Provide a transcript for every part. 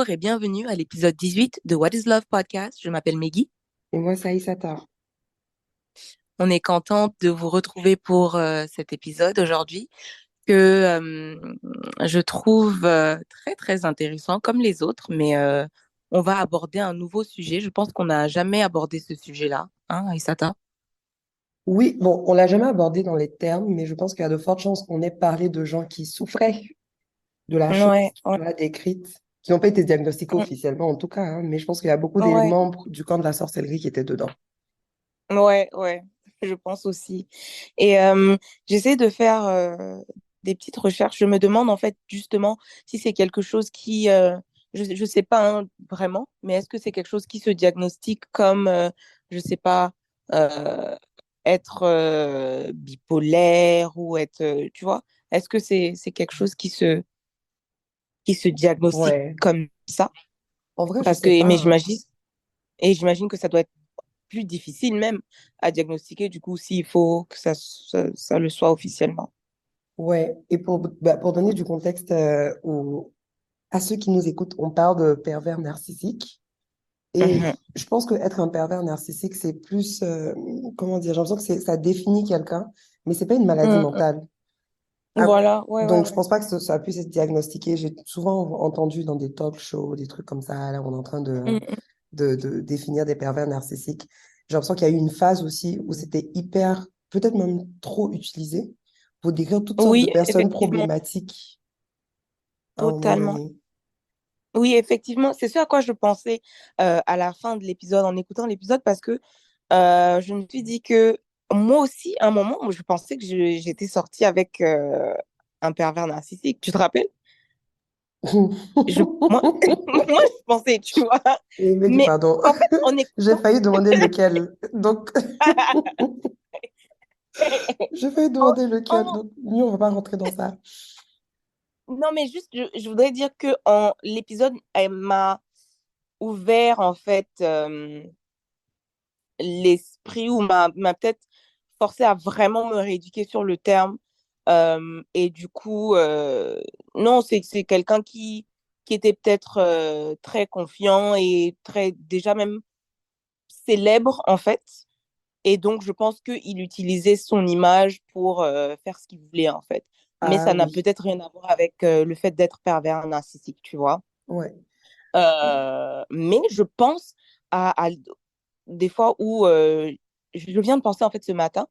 et bienvenue à l'épisode 18 de What is Love podcast. Je m'appelle Meggy. Et moi, ça y est, ça tard. On est contente de vous retrouver pour cet épisode aujourd'hui que je trouve très très intéressant comme les autres, mais on va aborder un nouveau sujet. Je pense qu'on n'a jamais abordé ce sujet-là, hein, Aïssata? Oui, bon, on l'a jamais abordé dans les termes, mais je pense qu'il y a de fortes chances qu'on ait parlé de gens qui souffraient de la chose, Ouais, ouais, tu vois, décrite, qui n'ont pas été diagnostiqués officiellement en tout cas, hein, mais je pense qu'il y a beaucoup ouais, d'éléments du camp de la sorcellerie qui étaient dedans. ouais, ouais, je pense aussi. Et j'essaie de faire des petites recherches. Je me demande en fait justement si c'est quelque chose qui, je sais pas hein, vraiment, mais est-ce que c'est quelque chose qui se diagnostique comme, je sais pas, euh, être bipolaire ou être, tu vois, est-ce que c'est quelque chose qui se diagnostique Ouais. comme ça? En vrai, je Parce sais que, pas, mais hein. j'imagine que ça doit être plus difficile même à diagnostiquer, du coup, s'il faut que ça le soit officiellement. Ouais. Et pour donner du contexte à ceux qui nous écoutent, on parle de pervers narcissiques. Et Mhm. je pense qu'être un pervers narcissique, c'est plus, comment dire, j'ai l'impression que ça définit quelqu'un, mais c'est pas une maladie Mhm. mentale. Ah, Voilà, ouais, ouais, donc, je ouais. pense pas que ça puisse être diagnostiqué. J'ai souvent entendu dans des talk shows, des trucs comme ça, là, on est en train Mhm. de définir des pervers narcissiques. J'ai l'impression qu'il y a eu une phase aussi où c'était hyper, peut-être même trop utilisé pour décrire toutes sortes de Oui, personnes effectivement, problématiques à un moment totalement. donné. Oui, effectivement, c'est ce à quoi je pensais à la fin de l'épisode, en écoutant l'épisode, parce que je me suis dit que moi aussi, à un moment, je pensais que j'étais sortie avec un pervers narcissique. Tu te rappelles? Moi, moi, je pensais, tu vois. Et mec, Mais pardon, en fait, en j'ai écoutant, failli demander lequel. Donc, j'ai failli demander lequel. en- Donc, nous, on va pas rentrer dans ça. non, mais juste, je voudrais dire que l'épisode, elle m'a ouvert, en fait, l'esprit ou m'a peut-être forcé à vraiment me rééduquer sur le terme. Et du coup, non, c'est quelqu'un qui était peut-être très confiant et très, déjà même célèbre, en fait. Et donc, je pense qu'il utilisait son image pour faire ce qu'il voulait, en fait. Mais Ah ça n'a oui, peut-être rien à voir avec le fait d'être pervers narcissique, tu vois. ouais. Mais je pense à des fois où je viens de penser, en fait, ce matin,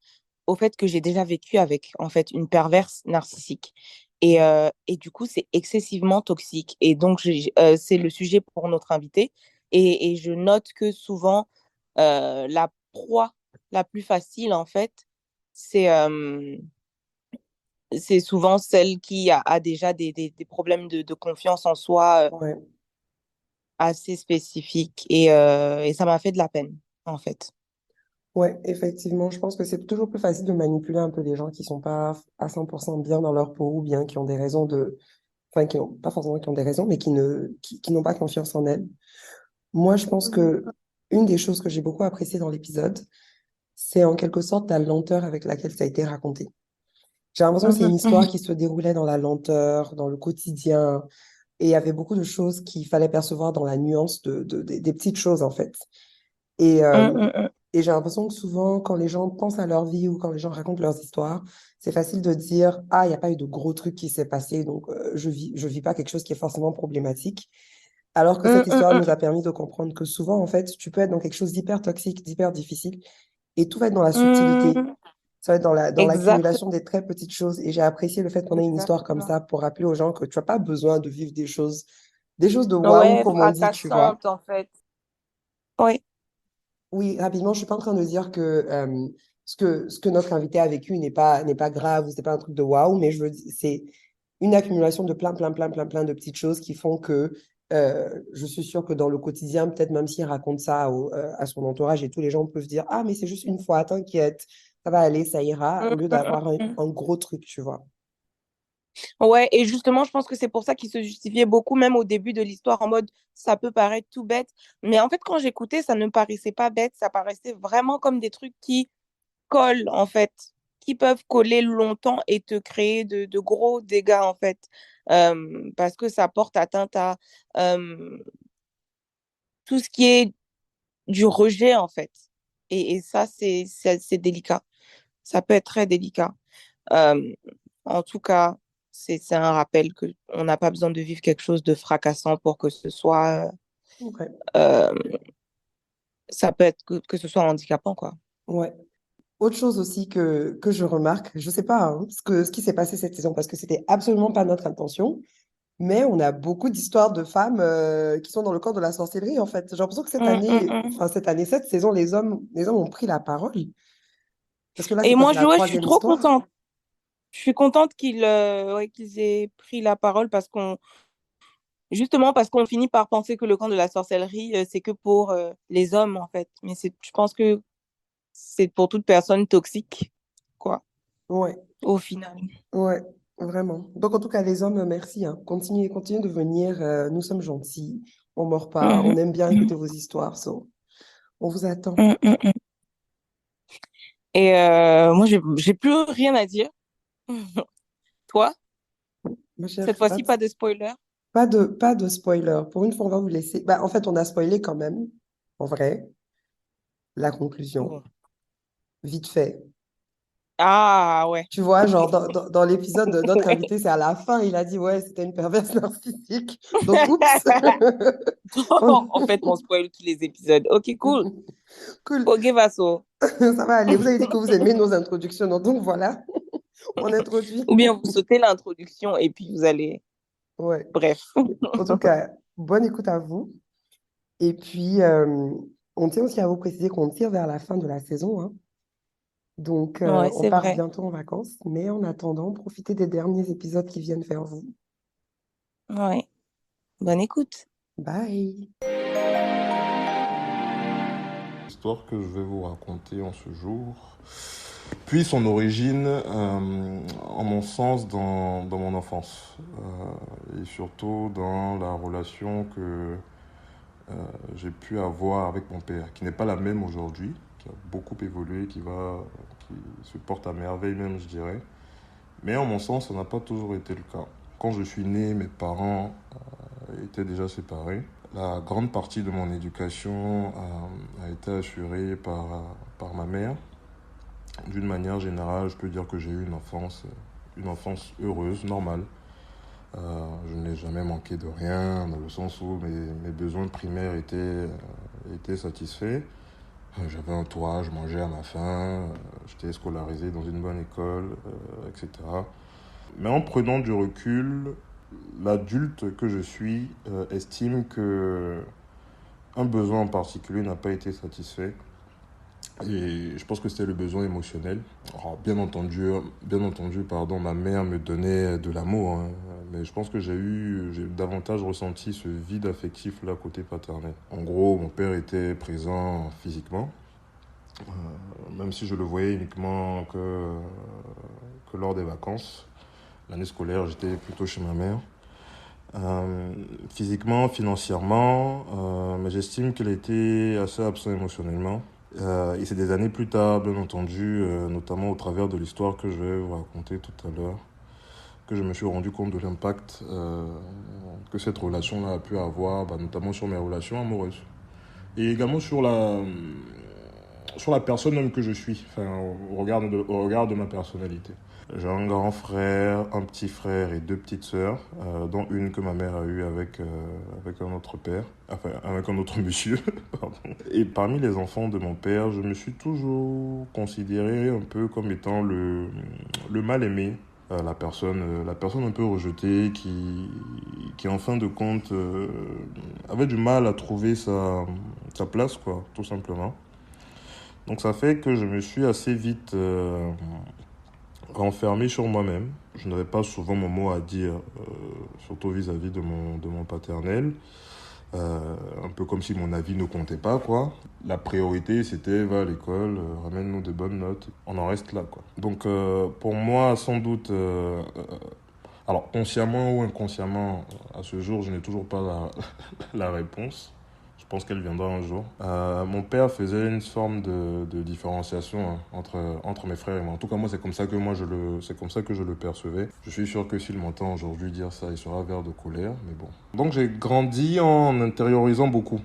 au fait que j'ai déjà vécu avec, en fait, une perverse narcissique. Et du coup, c'est excessivement toxique. Et donc, c'est le sujet pour notre invité. Et je note que souvent, la proie la plus facile, en fait, c'est c'est souvent celle qui a déjà des problèmes de confiance en soi Ouais. assez spécifiques. Et ça m'a fait de la peine, en fait. Ouais, effectivement, je pense que c'est toujours plus facile de manipuler un peu les gens qui sont pas à 100% bien dans leur peau ou bien qui ont des raisons enfin, qui ont, pas forcément qui ont des raisons, mais qui n'ont pas confiance en elles. Moi, je pense que une des choses que j'ai beaucoup appréciées dans l'épisode, c'est en quelque sorte la lenteur avec laquelle ça a été raconté. J'ai l'impression que c'est une Mhm, histoire mhm, qui se déroulait dans la lenteur, dans le quotidien, et il y avait beaucoup de choses qu'il fallait percevoir dans la nuance des petites choses, en fait. Et, mhm, euh, mhm. et j'ai l'impression que souvent, quand les gens pensent à leur vie ou quand les gens racontent leurs histoires, c'est facile de dire, ah, il n'y a pas eu de gros truc qui s'est passé, donc je vis pas quelque chose qui est forcément problématique. Alors que Mm, cette mm, histoire mm. nous a permis de comprendre que souvent, en fait, tu peux être dans quelque chose d'hyper toxique, d'hyper difficile, et tout va être dans la subtilité. Mm, Ça va être dans exact, l'accumulation des très petites choses. Et j'ai apprécié le fait qu'on ait une histoire comme exactement. ça pour rappeler aux gens que tu n'as pas besoin de vivre des choses de waouh, Ouais, comme on dit, tu vois. fracassante en fait. Ouais. Oui, rapidement, je suis pas en train de dire que ce que notre invité a vécu n'est pas grave ou c'est pas un truc de waouh, mais je veux dire, c'est une accumulation de plein de petites choses qui font que je suis sûre que dans le quotidien, peut-être même s'il raconte ça à son entourage et tous les gens peuvent dire, ah, mais c'est juste une fois, t'inquiète, ça va aller, ça ira, Mm, au lieu mm, d'avoir mm. un gros truc, tu vois. Ouais, et justement, je pense que c'est pour ça qu'il se justifiait beaucoup, même au début de l'histoire, en mode ça peut paraître tout bête. Mais en fait, quand j'écoutais, ça ne paraissait pas bête, ça paraissait vraiment comme des trucs qui collent, en fait, qui peuvent coller longtemps et te créer de gros dégâts, en fait, parce que ça porte atteinte à euh, tout ce qui est du rejet, en fait. Et ça, c'est délicat. Ça peut être très délicat. Euh, En tout cas, c'est un rappel que on n'a pas besoin de vivre quelque chose de fracassant pour que ce soit, Ouais, euh, ça peut être que ce soit handicapant, quoi. ouais. Autre chose aussi que je remarque, je sais pas hein, ce qui s'est passé cette saison, parce que c'était absolument pas notre intention, mais on a beaucoup d'histoires de femmes qui sont dans le camp de la sorcellerie, en fait. J'ai l'impression que Mm. cette saison, les hommes ont pris la parole. Parce que là, c'est Et quoi? moi, C'est la je suis troisième trop histoire? contente. Je suis contente qu'ils aient pris la parole parce qu'on, justement, parce qu'on finit par penser que le camp de la sorcellerie, c'est que pour les hommes, en fait. Mais je pense que c'est pour toute personne toxique, quoi, Ouais, au final. ouais, vraiment. Donc, en tout cas, les hommes, merci, hein. Continuez de venir. Nous sommes gentils. On mord pas. On Mhm. aime bien Mhm. écouter vos histoires. So, on vous attend. Mhm. Et moi, j'ai plus rien à dire. Toi, Ma chère cette Fat, fois-ci, pas de spoiler. pas de spoiler. Pour une fois, on va vous laisser. Bah, en fait, on a spoilé quand même, en vrai, la conclusion, Bon. vite fait. Ah ouais. Tu vois, genre, dans l'épisode de notre invité, c'est à la fin, il a dit, ouais, c'était une perverse narcissique. Donc, oups. En On- fait, on spoil tous les épisodes. Ok, cool. Cool. Ok, Vasso. Ça va aller. Vous avez dit que vous aimez nos introductions, donc voilà, on introduit. Ou bien vous sautez l'introduction et puis vous allez. Ouais. Bref. En tout cas, bonne écoute à vous. Et puis, on tient aussi à vous préciser qu'on tire vers la fin de la saison, hein. Donc, Ouais, on c'est part vrai. bientôt en vacances, mais en attendant, profitez des derniers épisodes qui viennent vers vous. Ouais. Bonne écoute. Bye. L'histoire que je vais vous raconter en ce jour, puis son origine, en mon sens, dans mon enfance, et surtout dans la relation que j'ai pu avoir avec mon père, qui n'est pas la même aujourd'hui, qui a beaucoup évolué, qui se porte à merveille même, je dirais. Mais en mon sens, ça n'a pas toujours été le cas. Quand je suis né, mes parents étaient déjà séparés. La grande partie de mon éducation a été assurée par ma mère. D'une manière générale, je peux dire que j'ai eu une enfance heureuse, normale. Je n'ai jamais manqué de rien, dans le sens où mes besoins primaires étaient satisfaits. J'avais un toit, je mangeais à ma faim, j'étais scolarisé dans une bonne école, etc. Mais en prenant du recul, l'adulte que je suis estime que un besoin en particulier n'a pas été satisfait. Et je pense que c'était le besoin émotionnel. Alors, bien entendu, pardon, ma mère me donnait de l'amour, hein, mais je pense que j'ai davantage ressenti ce vide affectif là côté paternel. En gros, mon père était présent physiquement, même si je le voyais uniquement que lors des vacances. L'année scolaire, j'étais plutôt chez ma mère. Physiquement, financièrement, mais j'estime qu'il était assez absent émotionnellement. Et c'est des années plus tard, bien entendu, notamment au travers de l'histoire que je vais vous raconter tout à l'heure, que je me suis rendu compte de l'impact que cette relation-là a pu avoir, bah, notamment sur mes relations amoureuses. Et également sur la personne même que je suis, enfin, au regard de ma personnalité. J'ai un grand frère, un petit frère et deux petites sœurs, dont une que ma mère a eue avec un autre père, enfin avec un autre monsieur, pardon. Et parmi les enfants de mon père, je me suis toujours considéré un peu comme étant le mal aimé, la personne un peu rejetée qui en fin de compte avait du mal à trouver sa place, quoi, tout simplement. Donc ça fait que je me suis assez vite renfermé sur moi-même. Je n'avais pas souvent mon mot à dire, surtout vis-à-vis de mon paternel. Un peu comme si mon avis ne comptait pas, quoi. La priorité, c'était va à l'école, ramène-nous de bonnes notes. On en reste là, quoi. Donc, pour moi, sans doute, alors consciemment ou inconsciemment, à ce jour, je n'ai toujours pas la réponse. Je pense qu'elle viendra un jour. Mon père faisait une forme de différenciation hein, entre mes frères et moi. En tout cas, moi, c'est comme ça que je le percevais. Je suis sûr que s'il m'entend aujourd'hui dire ça, il sera vert de colère, mais bon. Donc, j'ai grandi en intériorisant beaucoup.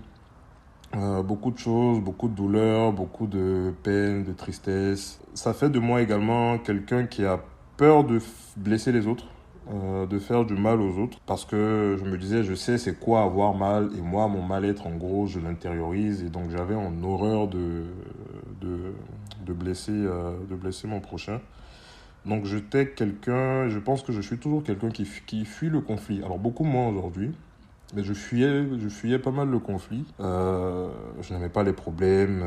Beaucoup de choses, beaucoup de douleurs, beaucoup de peine, de tristesse. Ça fait de moi également quelqu'un qui a peur de blesser les autres, de faire du mal aux autres, parce que je me disais, je sais c'est quoi avoir mal, et moi, mon mal-être, en gros, je l'intériorise, et donc j'avais en horreur de, de blesser mon prochain. Donc j'étais quelqu'un, je pense que je suis toujours quelqu'un qui fuit le conflit. Alors beaucoup moins aujourd'hui, mais je fuyais pas mal le conflit. Je n'aimais pas les problèmes,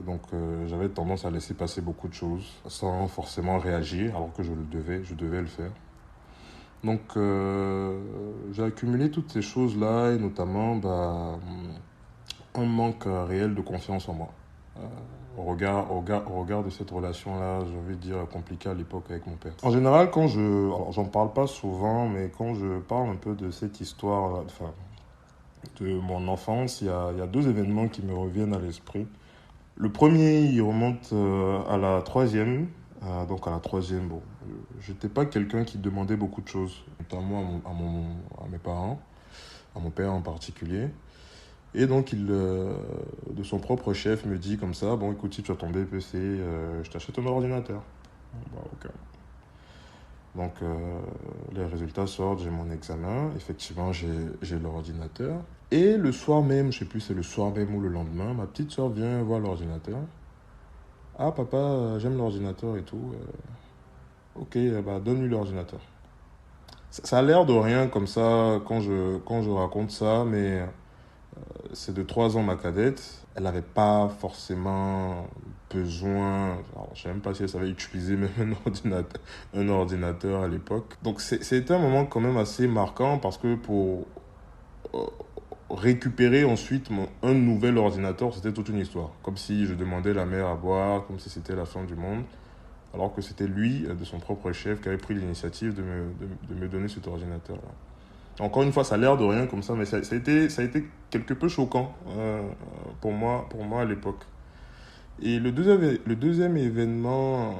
donc j'avais tendance à laisser passer beaucoup de choses sans forcément réagir, alors que je devais le faire. Donc j'ai accumulé toutes ces choses-là et notamment un manque réel de confiance en moi. Au regard de cette relation-là, je vais dire compliquée à l'époque avec mon père. En général, alors j'en parle pas souvent, mais quand je parle un peu de cette histoire, enfin, de mon enfance, il y a deux événements qui me reviennent à l'esprit. Le premier, il remonte à la troisième. Donc à la troisième, bon, j'étais pas quelqu'un qui demandait beaucoup de choses, notamment à mes parents, à mon père en particulier. Et donc, de son propre chef, me dit comme ça, bon, écoute, si tu as ton BPC, je t'achète un ordinateur. Bon, bah, ok. Donc, les résultats sortent, j'ai mon examen. Effectivement, j'ai l'ordinateur. Et le soir même, je sais plus, c'est le soir même ou le lendemain, ma petite soeur vient voir l'ordinateur. Ah, papa, j'aime l'ordinateur et tout. Ok, bah, donne-lui l'ordinateur. Ça a l'air de rien comme ça quand je raconte ça, mais c'est de 3 ans ma cadette. Elle n'avait pas forcément besoin. Alors, je ne sais même pas si elle savait utiliser même un ordinateur à l'époque. Donc c'était un moment quand même assez marquant parce que pour euh, récupérer ensuite un nouvel ordinateur, c'était toute une histoire. Comme si je demandais la mer à boire, comme si c'était la fin du monde. Alors que c'était lui, de son propre chef, qui avait pris l'initiative de me donner cet ordinateur-là. Encore une fois, ça a l'air de rien comme ça, mais ça a été quelque peu choquant pour moi à l'époque. Et le deuxième événement,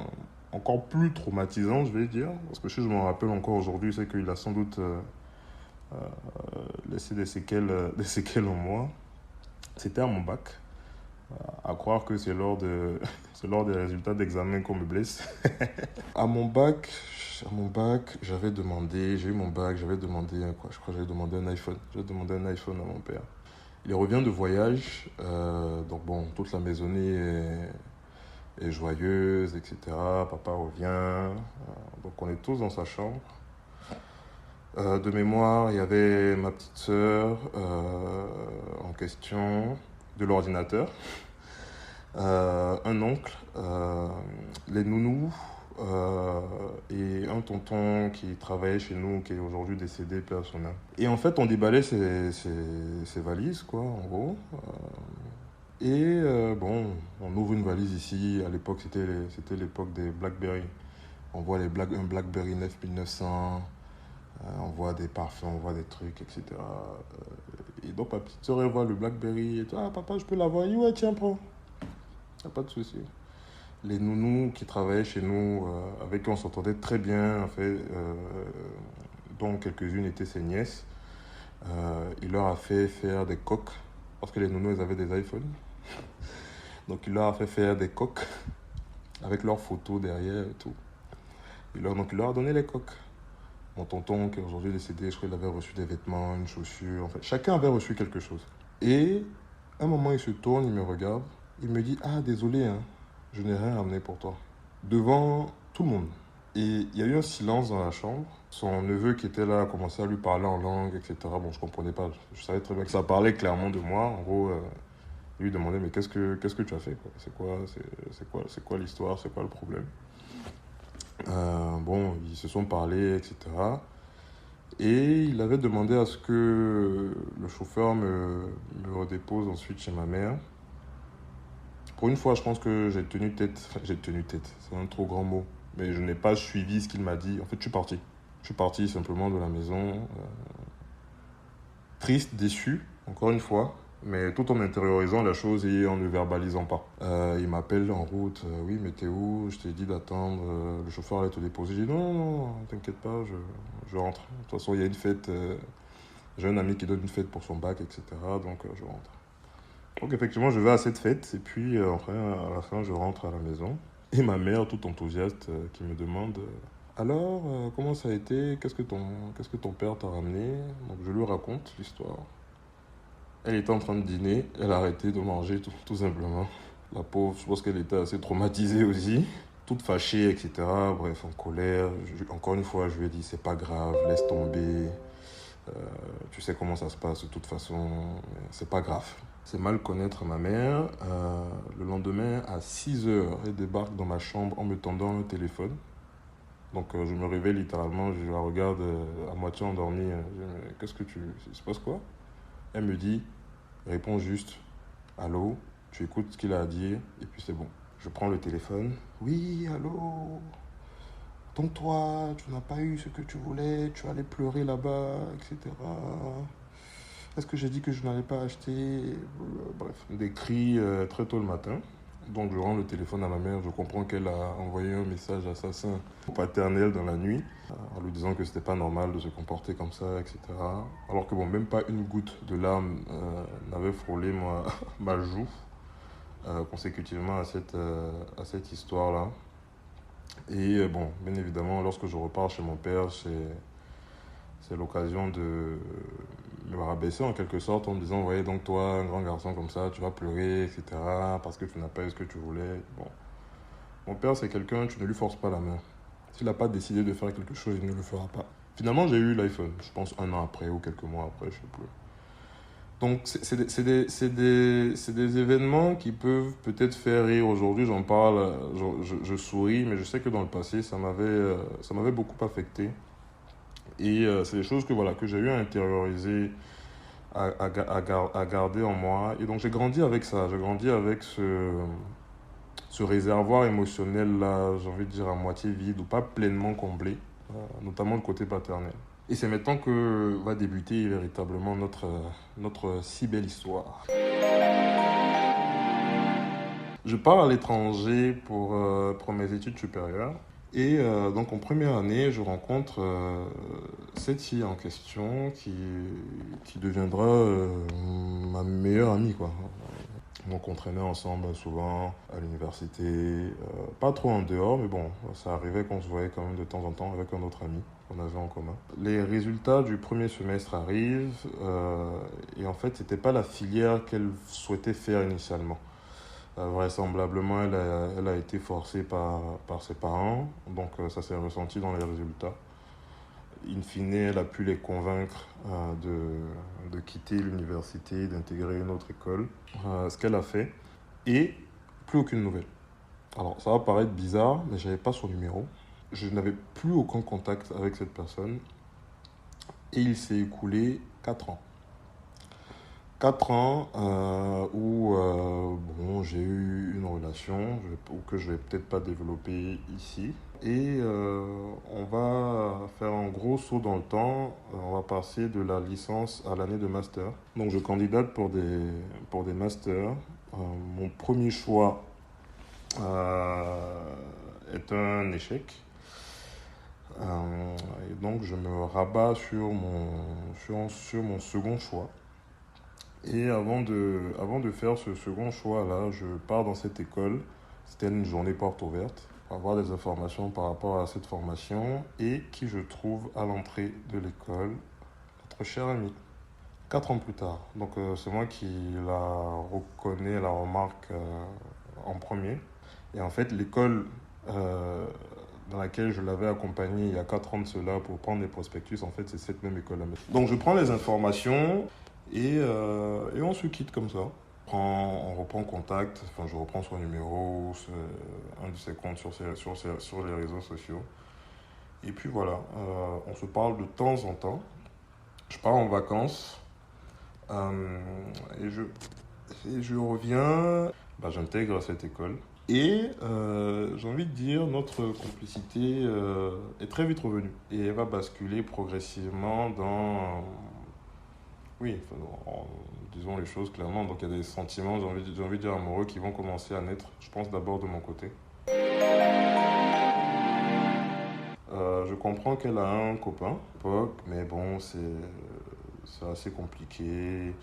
encore plus traumatisant, je vais dire, parce que si je m'en rappelle encore aujourd'hui, c'est qu'il a sans doute euh, laissé des séquelles en moi. C'était à mon bac. À croire que c'est c'est lors des résultats d'examen qu'on me blesse. À mon bac, j'ai eu mon bac, j'avais demandé quoi? Je crois que j'avais demandé un iPhone. J'ai demandé un iPhone à mon père. Il revient de voyage, donc bon, toute la maisonnée est joyeuse, etc. Papa revient, donc on est tous dans sa chambre. De mémoire, il y avait ma petite sœur en question, de l'ordinateur, un oncle, les nounous et un tonton qui travaillait chez nous, qui est aujourd'hui décédé, paix à son âme. Et en fait, on déballait ses valises, quoi, en gros. Bon, on ouvre une valise ici. À l'époque, c'était l'époque des BlackBerry. On voit un BlackBerry 9900, on voit des parfums, on voit des trucs, etc. Et donc, ma petite soeur, elle voit le BlackBerry et tout. Ah, papa, je peux l'avoir? Il dit, ouais, tiens, prends. Y a pas de souci. Les nounous qui travaillaient chez nous, avec qui on s'entendait très bien, en fait, dont quelques-unes étaient ses nièces, il leur a fait faire des coques, parce que les nounous, ils avaient des iPhones. Donc, il leur a fait faire des coques avec leurs photos derrière et tout. Donc, il leur a donné les coques. Mon tonton, qui est aujourd'hui décédé, je crois qu'il avait reçu des vêtements, une chaussure, en fait, chacun avait reçu quelque chose. Et à un moment, il se tourne, il me regarde, il me dit, ah, désolé, hein, je n'ai rien ramené pour toi. Devant tout le monde. Et il y a eu un silence dans la chambre. Son neveu qui était là a commencé à lui parler en langue, etc. Bon, je comprenais pas. Je savais très bien que ça parlait clairement de moi. En gros, il lui demandait, mais qu'est-ce que tu as fait, quoi? C'est quoi l'histoire? C'est quoi le problème? Bon, ils se sont parlé, etc. Et il avait demandé à ce que le chauffeur me redépose ensuite chez ma mère. Pour une fois, je pense que j'ai tenu tête. Enfin, j'ai tenu tête, c'est un trop grand mot. Mais je n'ai pas suivi ce qu'il m'a dit. En fait, je suis parti. Je suis parti simplement de la maison. Triste, déçu, encore une fois. mais tout en intériorisant la chose et en ne verbalisant pas. Il m'appelle en route, oui, mais t'es où? Je t'ai dit d'attendre, le chauffeur allait te déposer. J'ai dit non, non, non, t'inquiète pas, je rentre. De toute façon, il y a une fête, j'ai un ami qui donne une fête pour son bac, etc. Donc je rentre. Donc effectivement, je vais à cette fête et puis enfin, à la fin, je rentre à la maison. Et ma mère, toute enthousiaste, qui me demande alors, comment ça a été? Qu'est-ce que ton père t'a ramené? Donc je lui raconte l'histoire. Elle était en train de dîner, elle a arrêté de manger tout simplement. La pauvre, je pense qu'elle était assez traumatisée aussi, toute fâchée, etc. Bref, en colère. Encore une fois, je lui ai dit c'est pas grave, laisse tomber. Euh, Tu sais comment ça se passe de toute façon, c'est pas grave. C'est mal connaître ma mère. Le lendemain, à 6 heures, elle débarque dans ma chambre en me tendant un téléphone. Donc je me réveille littéralement, je la regarde à moitié endormie. Je dis, mais qu'est-ce que tu... Il se passe quoi? Elle me dit, réponds juste, allô, tu écoutes ce qu'il a à dire, et puis c'est bon. Je prends le téléphone. Oui, allô, tonne-toi, tu n'as pas eu ce que tu voulais, tu allais pleurer là-bas, etc. Est-ce que j'ai dit que je n'allais pas acheter? Bref, des cris très tôt le matin. Donc je rends le téléphone à ma mère, je comprends qu'elle a envoyé un message assassin au paternel dans la nuit, en lui disant que c'était pas normal de se comporter comme ça, etc. Alors que bon, même pas une goutte de larmes n'avait frôlé ma joue consécutivement à cette histoire-là. Et bon, bien évidemment, lorsque je repars chez mon père, c'est l'occasion de me rabaisser en quelque sorte en me disant, voyez donc toi, un grand garçon comme ça, tu vas pleurer, etc. parce que tu n'as pas eu ce que tu voulais. Bon, mon père c'est quelqu'un, tu ne lui forces pas la main. S'il n'a pas décidé de faire quelque chose, il ne le fera pas. Finalement, j'ai eu l'iPhone, je pense un an après ou quelques mois après, je ne sais plus. Donc, c'est des événements qui peuvent peut-être faire rire. Aujourd'hui, j'en parle, je souris, mais je sais que dans le passé, ça m'avait beaucoup affecté. Et c'est des choses que, voilà, que j'ai eu à intérioriser, à garder en moi. Et donc, j'ai grandi avec ça. J'ai grandi avec ce réservoir émotionnel-là, j'ai envie de dire à moitié vide ou pas pleinement comblé, notamment le côté paternel. Et c'est maintenant que va débuter véritablement notre si belle histoire. Je pars à l'étranger pour mes études supérieures. Et donc en première année, je rencontre cette fille en question qui deviendra ma meilleure amie, quoi. Donc on traînait ensemble souvent à l'université, pas trop en dehors, mais bon, ça arrivait qu'on se voyait quand même de temps en temps avec un autre ami qu'on avait en commun. Les résultats du premier semestre arrivent et en fait, c'était pas la filière qu'elle souhaitait faire initialement. Vraisemblablement, elle a été forcée par ses parents, donc ça s'est ressenti dans les résultats. In fine, elle a pu les convaincre de quitter l'université, d'intégrer une autre école, ce qu'elle a fait, et plus aucune nouvelle. Alors, ça va paraître bizarre, mais je n'avais pas son numéro. Je n'avais plus aucun contact avec cette personne, et il s'est écoulé 4 ans. 4 ans où bon, j'ai eu une relation que je vais peut-être pas développer ici. Et on va faire un gros saut dans le temps. On va passer de la licence à l'année de master. Donc je candidate pour des masters. Mon premier choix est un échec. Et donc je me rabats sur mon second choix. Et avant de faire ce second choix-là, je pars dans cette école. C'était une journée porte ouverte pour avoir des informations par rapport à cette formation et qui je trouve à l'entrée de l'école, notre cher ami. 4 ans plus tard. Donc c'est moi qui la reconnais, la remarque en premier. Et en fait, l'école euh, dans laquelle je l'avais accompagné il y a 4 ans de cela pour prendre des prospectus, en fait, c'est cette même école-là. Donc je prends les informations. Et on se quitte comme ça. On reprend contact, enfin je reprends son numéro, un de ses comptes sur les réseaux sociaux. Et puis voilà, on se parle de temps en temps. Je pars en vacances euh, et, je, et je reviens, bah, j'intègre cette école. Et j'ai envie de dire, notre complicité est très vite revenue. Et elle va basculer progressivement dans... Oui, enfin, disons les choses clairement. Donc il y a des sentiments, j'ai envie de dire amoureux, qui vont commencer à naître, je pense d'abord de mon côté. Je comprends qu'elle a un copain, mais bon, c'est assez compliqué.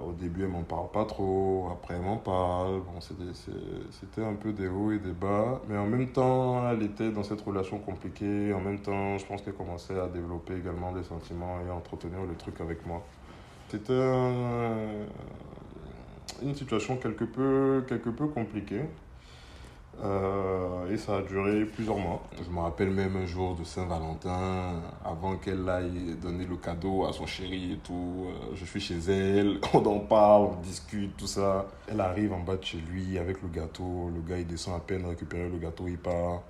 Au début, elle m'en parle pas trop. Après, elle m'en parle. Bon, c'était un peu des hauts et des bas. Mais en même temps, elle était dans cette relation compliquée. En même temps, je pense qu'elle commençait à développer également des sentiments et à entretenir le truc avec moi. C'était une situation quelque peu compliquée. Et ça a duré plusieurs mois. Je me rappelle même un jour de Saint-Valentin, avant qu'elle aille donner le cadeau à son chéri et tout. Je suis chez elle, on en parle, on discute, tout ça. Elle arrive en bas de chez lui avec le gâteau. Le gars, il descend à peine récupérer le gâteau, il part.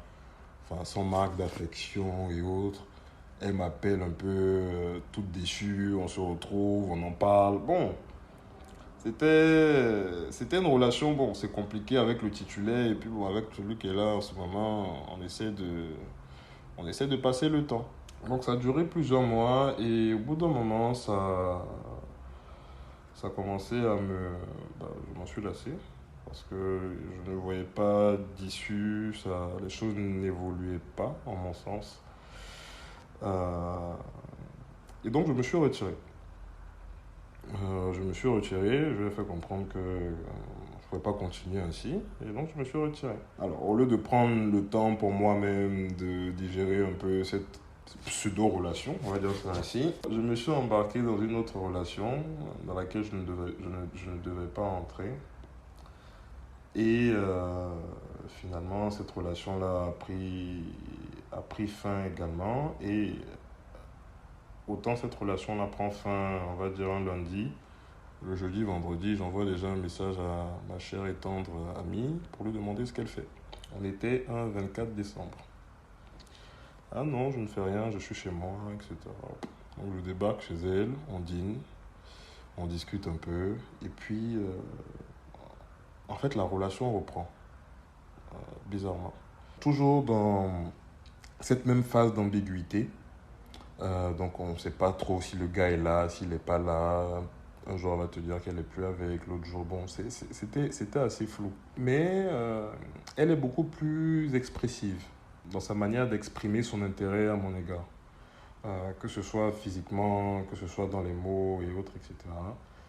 Enfin, sans marque d'affection et autres. Elle m'appelle un peu toute déçue, on se retrouve, on en parle. Bon, c'était une relation, bon, c'est compliqué avec le titulaire et puis bon, avec celui qui est là en ce moment, on essaie de passer le temps. Donc ça a duré plusieurs mois et au bout d'un moment, ça a commencé à je m'en suis lassé parce que je ne voyais pas d'issue, les choses n'évoluaient pas en mon sens. Euh, et donc je me suis retiré. Je me suis retiré, je lui ai fait comprendre que je ne pouvais pas continuer ainsi, et donc je me suis retiré. Alors, au lieu de prendre le temps pour moi-même de digérer un peu cette pseudo-relation, on va dire ça ainsi, je me suis embarqué dans une autre relation dans laquelle je ne devais pas entrer. Et finalement, cette relation-là a pris fin également, et autant cette relation-là prend fin, on va dire un lundi. Le jeudi, vendredi, j'envoie déjà un message à ma chère et tendre amie pour lui demander ce qu'elle fait. On était un 24 décembre. Ah non, je ne fais rien, je suis chez moi, etc. Donc je débarque chez elle, on dîne, on discute un peu, et puis en fait la relation reprend, bizarrement. Toujours dans cette même phase d'ambiguïté. Donc on ne sait pas trop si le gars est là, s'il n'est pas là. Un jour, elle va te dire qu'elle n'est plus avec, l'autre jour, bon, c'était assez flou. Mais elle est beaucoup plus expressive dans sa manière d'exprimer son intérêt à mon égard. Que ce soit physiquement, que ce soit dans les mots et autres, etc.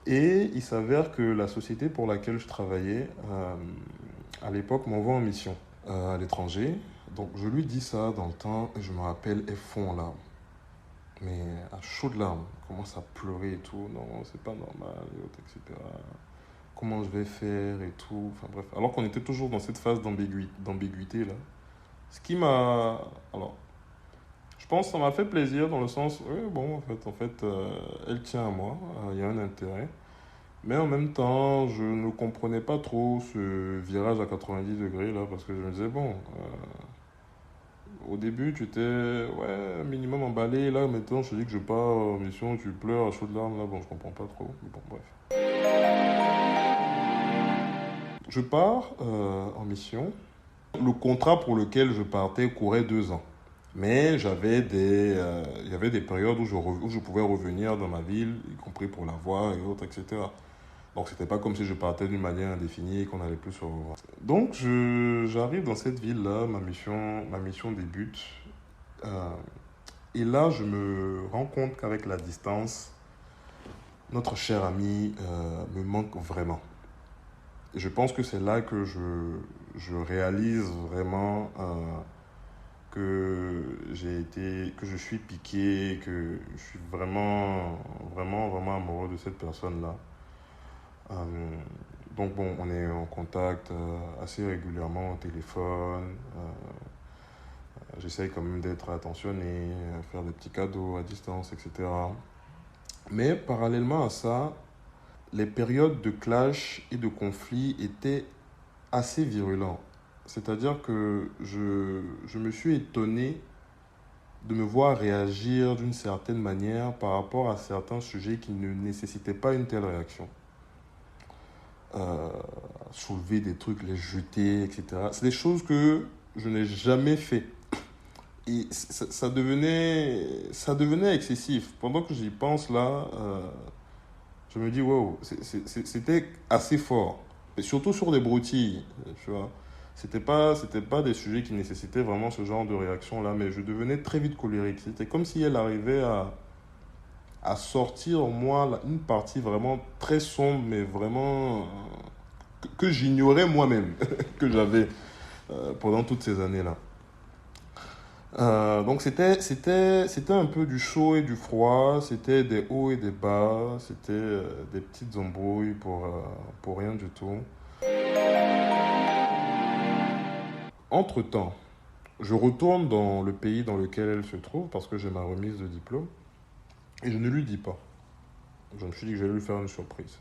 Et il s'avère que la société pour laquelle je travaillais, à l'époque, m'envoie en mission à l'étranger. Donc je lui dis ça dans le temps, et je me rappelle, elle fond en larmes. Mais à chaudes larmes, commence à pleurer et tout. Non, c'est pas normal, et autres, etc. Comment je vais faire et tout. Enfin bref, alors qu'on était toujours dans cette phase d'ambiguïté là. Ce qui m'a. Alors, je pense que ça m'a fait plaisir dans le sens, oui, bon, en fait elle tient à moi, il y a un intérêt. Mais en même temps, je ne comprenais pas trop ce virage à 90 degrés là, parce que je me disais, bon, au début, tu étais, ouais, minimum emballé. Là, maintenant, je te dis que je pars en mission, tu pleures à chaudes larmes. Là, bon, je comprends pas trop. Mais bon, bref. Je pars en mission. Le contrat pour lequel je partais courait 2 ans. Mais il y avait des périodes où je pouvais revenir dans ma ville, y compris pour la voir et autres, etc. Donc, c'était pas comme si je partais d'une manière indéfinie et qu'on n'allait plus se revoir. Donc, j'arrive dans cette ville-là, ma mission débute. Euh, et là, je me rends compte qu'avec la distance, notre cher ami me manque vraiment. Et je pense que c'est là que je réalise vraiment que je suis piqué, que je suis vraiment, vraiment, vraiment amoureux de cette personne-là. Euh, donc bon, on est en contact assez régulièrement au téléphone. J'essaye quand même d'être attentionné, faire des petits cadeaux à distance, etc. Mais parallèlement à ça, les périodes de clash et de conflit étaient assez virulentes. C'est-à-dire que je me suis étonné de me voir réagir d'une certaine manière par rapport à certains sujets qui ne nécessitaient pas une telle réaction. Euh, Soulever des trucs, les jeter, etc. C'est des choses que je n'ai jamais fait. Et ça devenait excessif. Pendant que j'y pense là, Je me dis, wow, c'était assez fort. Et surtout sur des broutilles, tu vois. C'était pas des sujets qui nécessitaient vraiment ce genre de réaction-là, mais je devenais très vite colérique. C'était comme si elle arrivait à sortir en moi une partie vraiment très sombre, mais vraiment que j'ignorais moi-même, que j'avais pendant toutes ces années-là. Donc c'était un peu du chaud et du froid, c'était des hauts et des bas, c'était des petites embrouilles pour rien du tout. Entre-temps, je retourne dans le pays dans lequel elle se trouve parce que j'ai ma remise de diplôme et je ne lui dis pas. Je me suis dit que j'allais lui faire une surprise.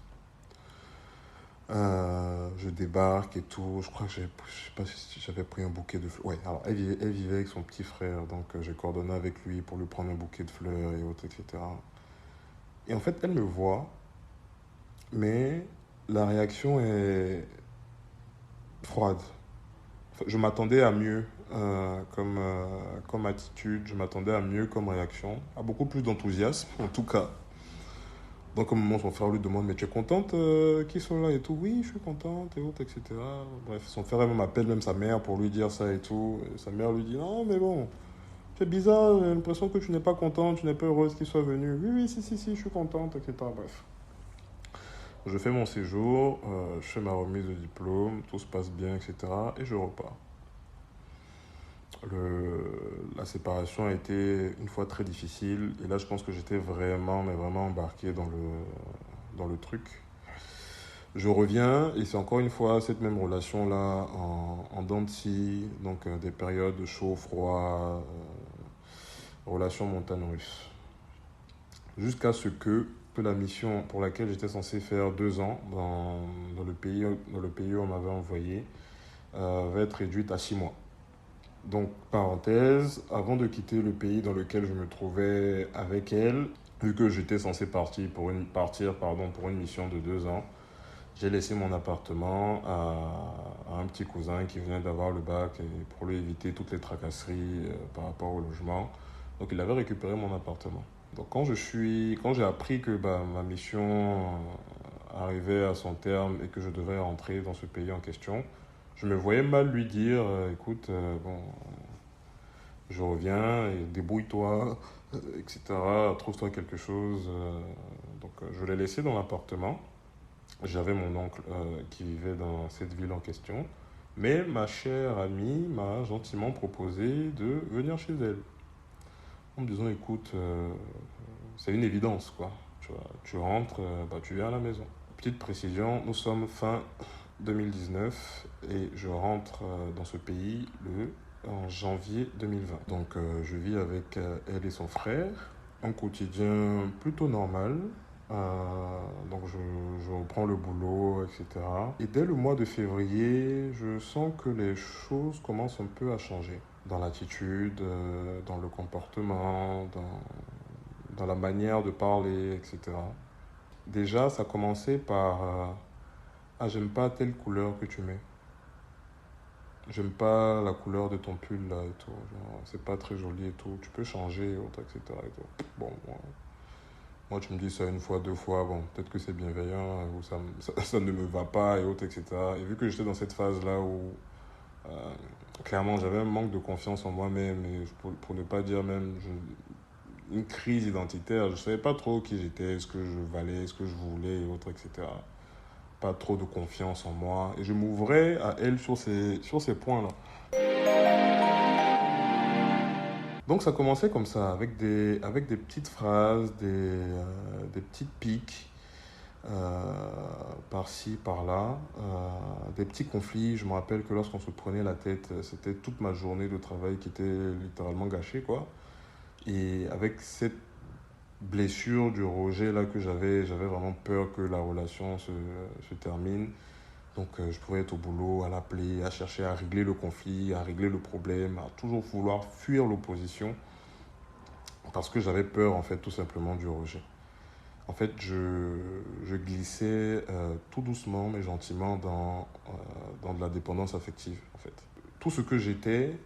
Je débarque et tout. Je crois que je sais pas si j'avais pris un bouquet de fleurs. Ouais, alors elle vivait avec son petit frère, donc j'ai coordonné avec lui pour lui prendre un bouquet de fleurs et autres, etc. Et en fait, elle me voit, mais la réaction est froide. Enfin, je m'attendais à mieux comme attitude, je m'attendais à mieux comme réaction, à beaucoup plus d'enthousiasme en tout cas. Donc, au moment où son frère lui demande, mais tu es contente qu'ils sont là et tout? Oui, je suis contente et autres, etc. Bref, son frère même appelle même sa mère pour lui dire ça et tout. Et sa mère lui dit, non, mais bon, c'est bizarre, j'ai l'impression que tu n'es pas contente, tu n'es pas heureuse qu'il soit venu. Oui, oui, si, je suis contente, etc. Bref. Je fais mon séjour, je fais ma remise de diplôme, tout se passe bien, etc. Et je repars. La séparation a été une fois très difficile. Et là, je pense que j'étais vraiment, mais vraiment embarqué dans le truc. Je reviens et c'est encore une fois cette même relation-là en dents de scie, donc des périodes de chaud, froid, relation montagne russe. Jusqu'à ce que la mission pour laquelle j'étais censé faire 2 ans dans le pays où on m'avait envoyé va être réduite à 6 mois. Donc, parenthèse, avant de quitter le pays dans lequel je me trouvais avec elle, vu que j'étais censé partir pour une mission de 2 ans, j'ai laissé mon appartement à un petit cousin qui venait d'avoir le bac et pour lui éviter toutes les tracasseries par rapport au logement. Donc, il avait récupéré mon appartement. Donc, quand j'ai appris que ma mission arrivait à son terme et que je devais rentrer dans ce pays en question, je me voyais mal lui dire, écoute, bon, je reviens, et débrouille-toi, etc. Trouve-toi quelque chose. Donc, je l'ai laissé dans l'appartement. J'avais mon oncle qui vivait dans cette ville en question. Mais ma chère amie m'a gentiment proposé de venir chez elle. En me disant, écoute, c'est une évidence, quoi. Tu vois, tu rentres, tu viens à la maison. Petite précision, nous sommes fin 2019 et je rentre dans ce pays en janvier 2020. Donc je vis avec elle et son frère, un quotidien plutôt normal. Donc je reprends le boulot, etc. Et dès le mois de février, je sens que les choses commencent un peu à changer. Dans l'attitude, dans le comportement, dans la manière de parler, etc. Déjà, ça commençait par ah, j'aime pas telle couleur que tu mets. J'aime pas la couleur de ton pull là et tout. Genre, c'est pas très joli et tout. Tu peux changer, autre, etc. Et tout. Bon, moi, tu me dis ça une fois, 2 fois. Bon, peut-être que c'est bienveillant ou ça ne me va pas et autres, etc. Et vu que j'étais dans cette phase-là où clairement j'avais un manque de confiance en moi-même et pour ne pas dire même une crise identitaire, je savais pas trop qui j'étais, ce que je valais, ce que je voulais et autres, etc. Pas trop de confiance en moi. Et je m'ouvrais à elle sur ces points-là. Donc ça commençait comme ça, avec des petites phrases, des petites piques, par-ci, par-là, des petits conflits. Je me rappelle que lorsqu'on se prenait la tête, c'était toute ma journée de travail qui était littéralement gâchée, quoi. Et avec cette blessure du rejet là que j'avais vraiment peur que la relation se termine. Donc je pouvais être au boulot, à l'appeler, à chercher à régler le conflit, à régler le problème, à toujours vouloir fuir l'opposition parce que j'avais peur en fait tout simplement du rejet. En fait, je glissais tout doucement mais gentiment dans de la dépendance affective en fait. tout ce que j'étais,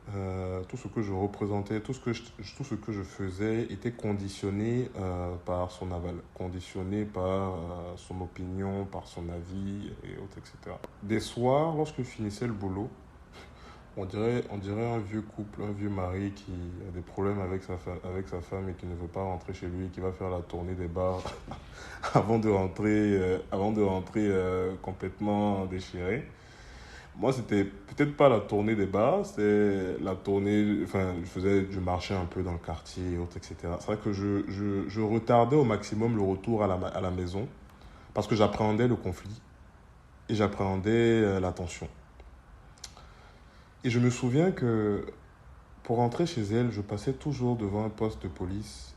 tout ce que je représentais, tout ce que je faisais était conditionné par son aval, conditionné par son opinion, par son avis et autres, etc. Des soirs, lorsque je finissais le boulot, on dirait un vieux couple, un vieux mari qui a des problèmes avec sa femme et qui ne veut pas rentrer chez lui, qui va faire la tournée des bars avant de rentrer complètement déchiré. Moi, c'était peut-être pas la tournée des bars, c'est la tournée, enfin, je marchais un peu dans le quartier et autres, etc. C'est vrai que je retardais au maximum le retour à la maison parce que j'appréhendais le conflit et j'appréhendais la tension. Et je me souviens que pour rentrer chez elle, je passais toujours devant un poste de police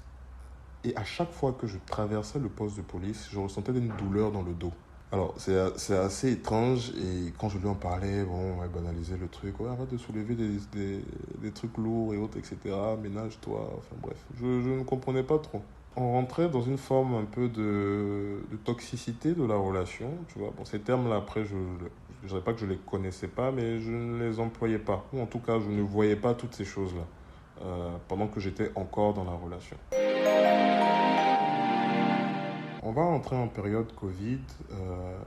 et à chaque fois que je traversais le poste de police, je ressentais une douleur dans le dos. Alors, c'est assez étrange et quand je lui en parlais, bon, elle banalisait le truc, ouais, arrête de soulever des trucs lourds et autres, etc. Ménage-toi, enfin bref, je ne comprenais pas trop. On rentrait dans une forme un peu de toxicité de la relation, tu vois. Bon, ces termes-là, après, je ne dirais pas que je les connaissais pas, mais je ne les employais pas. Ou en tout cas, je ne voyais pas toutes ces choses-là pendant que j'étais encore dans la relation. On va entrer en période Covid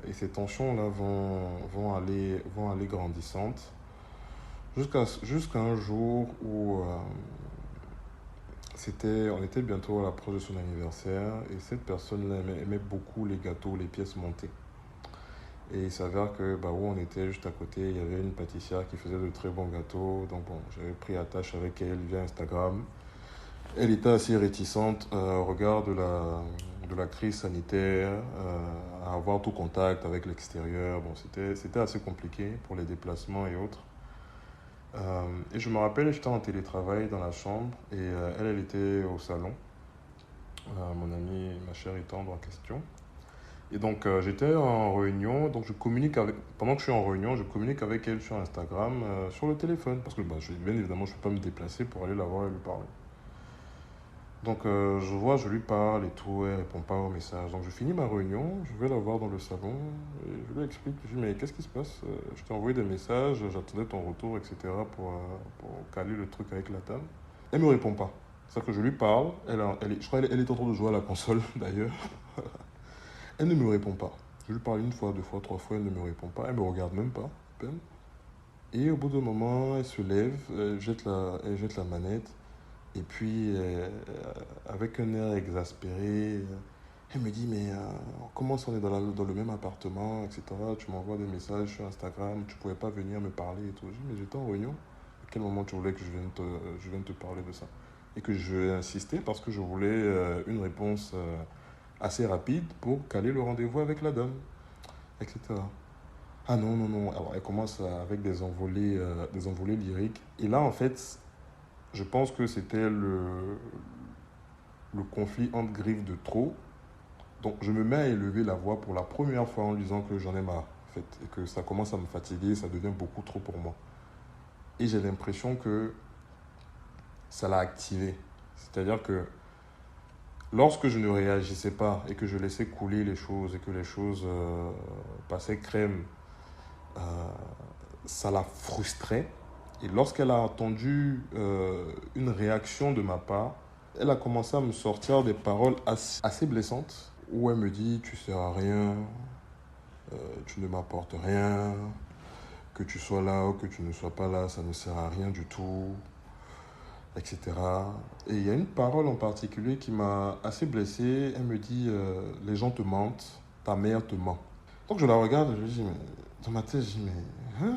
et ces tensions-là vont aller grandissantes jusqu'à un jour où on était bientôt à l'approche de son anniversaire et cette personne-là aimait beaucoup les gâteaux, les pièces montées. Et il s'avère que bah, où on était juste à côté, il y avait une pâtissière qui faisait de très bons gâteaux. Donc bon, j'avais pris attache avec elle via Instagram. Elle était assez réticente au regard de la crise sanitaire, à avoir tout contact avec l'extérieur. Bon, c'était assez compliqué pour les déplacements et autres. Et je me rappelle, j'étais en télétravail dans la chambre et elle était au salon, mon amie, ma chère et tendre en question. Et donc j'étais en réunion, donc pendant que je suis en réunion, je communique avec elle sur Instagram, sur le téléphone, parce que bah, bien évidemment, je ne peux pas me déplacer pour aller la voir et lui parler. Donc je lui parle et tout, elle répond pas au message. Donc je finis ma réunion, je vais la voir dans le salon et je lui explique, je lui dis mais qu'est-ce qui se passe? Je t'ai envoyé des messages, j'attendais ton retour, etc. Pour caler le truc avec la table. Elle me répond pas. C'est-à-dire que je lui parle, je crois qu'elle est en train de jouer à la console d'ailleurs. Elle ne me répond pas. Je lui parle une fois, deux fois, trois fois, elle ne me répond pas, elle me regarde même pas, à peine. Et au bout d'un moment, elle se lève, elle jette la manette. Et puis, avec un air exaspéré, elle me dit, mais comment ça on est dans le même appartement, etc. Tu m'envoies des messages sur Instagram, tu pouvais pas venir me parler et tout. Je dis, mais j'étais en réunion. À quel moment tu voulais que je vienne te parler de ça? Et que je vais insister parce que je voulais une réponse assez rapide pour caler le rendez-vous avec la dame, etc. Ah non, non, non. Alors, elle commence avec des envolées lyriques. Et là, en fait, je pense que c'était le conflit entre griffes de trop. Donc je me mets à élever la voix pour la première fois en lui disant que j'en ai marre, en fait, et que ça commence à me fatiguer, ça devient beaucoup trop pour moi. Et j'ai l'impression que ça l'a activé. C'est-à-dire que lorsque je ne réagissais pas et que je laissais couler les choses et que les choses passaient crème, euh, ça la frustrait. Et lorsqu'elle a entendu une réaction de ma part, elle a commencé à me sortir des paroles assez blessantes où elle me dit tu sers à rien, tu ne m'apportes rien, que tu sois là ou que tu ne sois pas là, ça ne sert à rien du tout, etc. Et il y a une parole en particulier qui m'a assez blessé. Elle me dit les gens te mentent, ta mère te ment. Donc je la regarde et je lui dis mais dans ma tête je dis mais hein?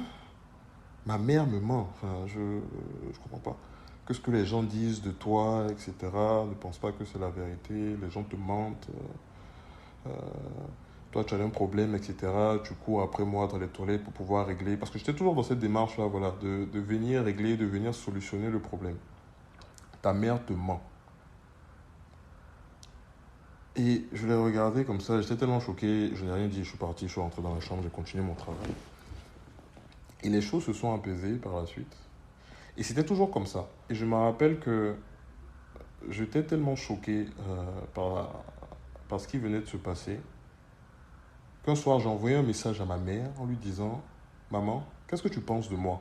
Ma mère me ment, enfin, je comprends pas. Que ce que les gens disent de toi, etc., ne pense pas que c'est la vérité, les gens te mentent, euh, toi tu as un problème, etc., tu cours après moi dans les toilettes pour pouvoir régler, parce que j'étais toujours dans cette démarche-là, voilà, de venir régler, de venir solutionner le problème. Ta mère te ment. Et je l'ai regardé comme ça, j'étais tellement choqué, je n'ai rien dit, je suis parti, je suis rentré dans la chambre, j'ai continué mon travail. Et les choses se sont apaisées par la suite. Et c'était toujours comme ça. Et je me rappelle que j'étais tellement choqué par ce qui venait de se passer qu'un soir j'ai envoyé un message à ma mère en lui disant maman, qu'est-ce que tu penses de moi?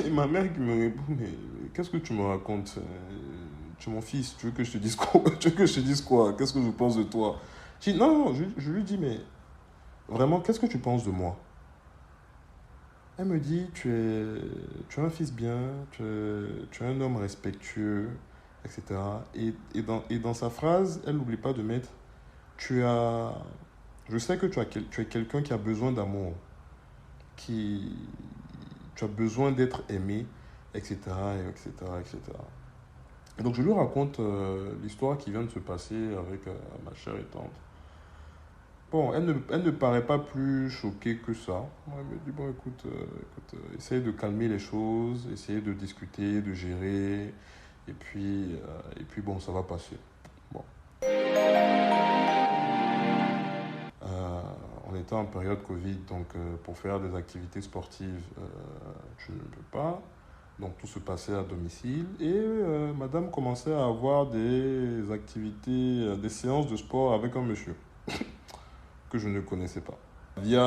Et ma mère qui me répond, mais qu'est-ce que tu me racontes? Tu es mon fils, tu veux que je te dise quoi? Tu veux que je te dise quoi? Qu'est-ce que je pense de toi? Je dis, non, non, je lui dis, mais vraiment, qu'est-ce que tu penses de moi? Elle me dit, tu es un fils bien, tu es un homme respectueux, etc. Et dans sa phrase, elle n'oublie pas de mettre, tu as, je sais que tu es quelqu'un qui a besoin d'amour, qui, tu as besoin d'être aimé, etc., etc., etc. Et donc je lui raconte l'histoire qui vient de se passer avec ma chère et tante. Bon, elle ne paraît pas plus choquée que ça. Elle me dit, bon, écoute, essaye de calmer les choses, essaye de discuter, de gérer, et puis bon, ça va passer. Bon. Euh, on était en période Covid, donc pour faire des activités sportives, je ne peux pas. Donc tout se passait à domicile et madame commençait à avoir des activités, des séances de sport avec un monsieur que je ne connaissais pas. Via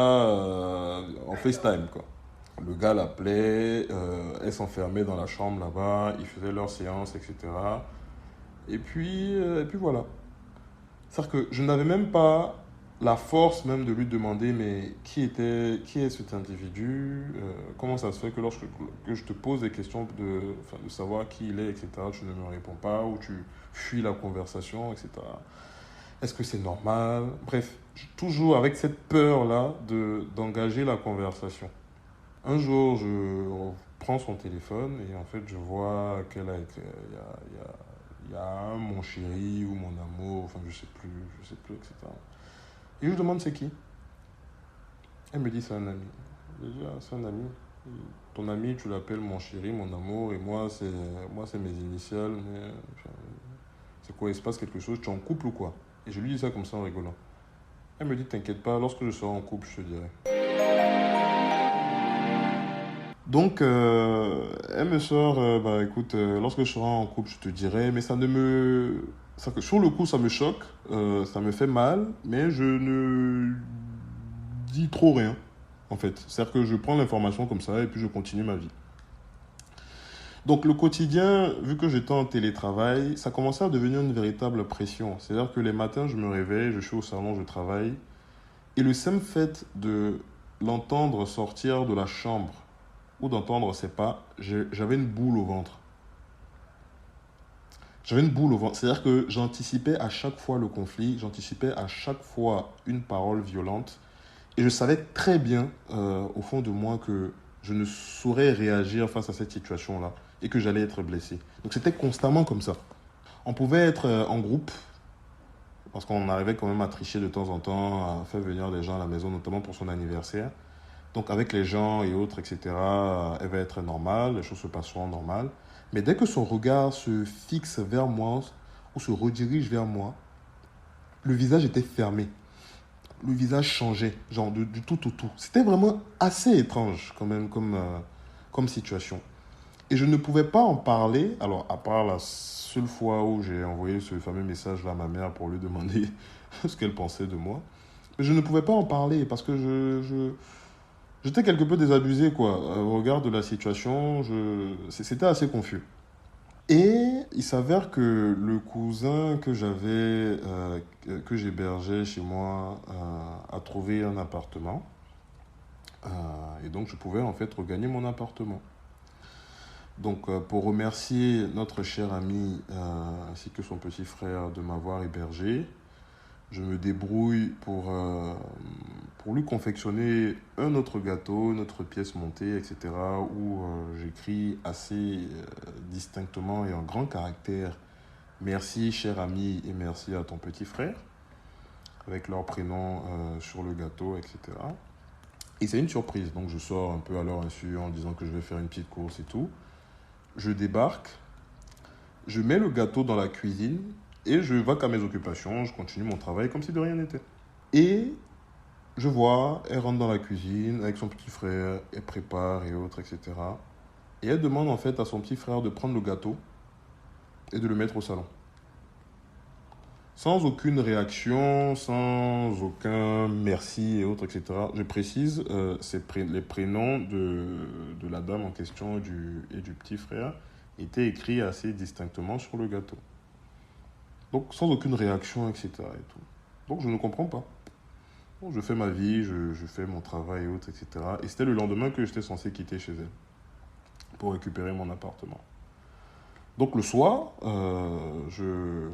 en FaceTime quoi. Le gars l'appelait, elle s'enfermait dans la chambre là-bas, ils faisaient leurs séances, etc. Et puis voilà. C'est-à-dire que je n'avais même pas la force même de lui demander, mais qui est cet individu, comment ça se fait que lorsque que je te pose des questions enfin, de savoir qui il est, etc., tu ne me réponds pas ou tu fuis la conversation, etc. Est-ce que c'est normal? Bref, toujours avec cette peur-là d'engager la conversation. Un jour, je prends son téléphone et en fait, je vois qu'elle a été, il y a un mon chéri ou mon amour, enfin, je sais plus, etc. Et je lui demande c'est qui? Elle me dit c'est un ami. Je dis, ah, c'est un ami. Ton ami, tu l'appelles mon chéri, mon amour, et moi, c'est mes initiales. Mais, enfin, c'est quoi, il se passe quelque chose? Tu es en couple ou quoi? Et je lui dis ça comme ça en rigolant. Elle me dit, t'inquiète pas, lorsque je serai en couple, je te dirai. Donc, elle me sort, bah écoute, lorsque je serai en couple, je te dirai, mais ça ne me... sur le coup, ça me choque, ça me fait mal, mais je ne dis trop rien, en fait. C'est-à-dire que je prends l'information comme ça et puis je continue ma vie. Donc, le quotidien, vu que j'étais en télétravail, ça commençait à devenir une véritable pression. C'est-à-dire que les matins, je me réveille, je suis au salon, je travaille, et le simple fait de l'entendre sortir de la chambre ou d'entendre ses pas, j'avais une boule au ventre. J'avais une boule au ventre. C'est-à-dire que j'anticipais à chaque fois le conflit, j'anticipais à chaque fois une parole violente. Et je savais très bien, au fond de moi, que je ne saurais réagir face à cette situation-là et que j'allais être blessé. Donc c'était constamment comme ça. On pouvait être en groupe, parce qu'on arrivait quand même à tricher de temps en temps, à faire venir des gens à la maison, notamment pour son anniversaire. Donc avec les gens et autres, etc., elle va être normale, les choses se passeront normales. Mais dès que son regard se fixe vers moi ou se redirige vers moi, le visage était fermé. Le visage changeait, genre du tout au tout. C'était vraiment assez étrange quand même comme situation. Et je ne pouvais pas en parler, alors à part la seule fois où j'ai envoyé ce fameux message-là à ma mère pour lui demander ce qu'elle pensait de moi. Mais je ne pouvais pas en parler parce que j'étais quelque peu désabusé, quoi. Au regard de la situation, c'était assez confus. Et il s'avère que le cousin que que j'hébergeais chez moi, a trouvé un appartement. Et donc, je pouvais en fait regagner mon appartement. Donc, pour remercier notre cher ami ainsi que son petit frère de m'avoir hébergé, je me débrouille pour lui confectionner un autre gâteau, une autre pièce montée, etc. Où j'écris assez distinctement et en grand caractère merci, cher ami, et merci à ton petit frère, avec leur prénom sur le gâteau, etc. Et c'est une surprise, donc je sors un peu à leur insu en disant que je vais faire une petite course et tout. Je débarque, je mets le gâteau dans la cuisine et je vais qu'à mes occupations, je continue mon travail comme si de rien n'était. Et je vois, elle rentre dans la cuisine avec son petit frère, elle prépare et autres, etc. Et elle demande en fait à son petit frère de prendre le gâteau et de le mettre au salon. Sans aucune réaction, sans aucun merci et autres, etc. Je précise, les prénoms de la dame en question et du petit frère étaient écrits assez distinctement sur le gâteau. Donc sans aucune réaction, etc. et tout. Donc je ne comprends pas. Bon, je fais ma vie, je fais mon travail et autres, etc. Et c'était le lendemain que j'étais censé quitter chez elle pour récupérer mon appartement. Donc le soir, enfin,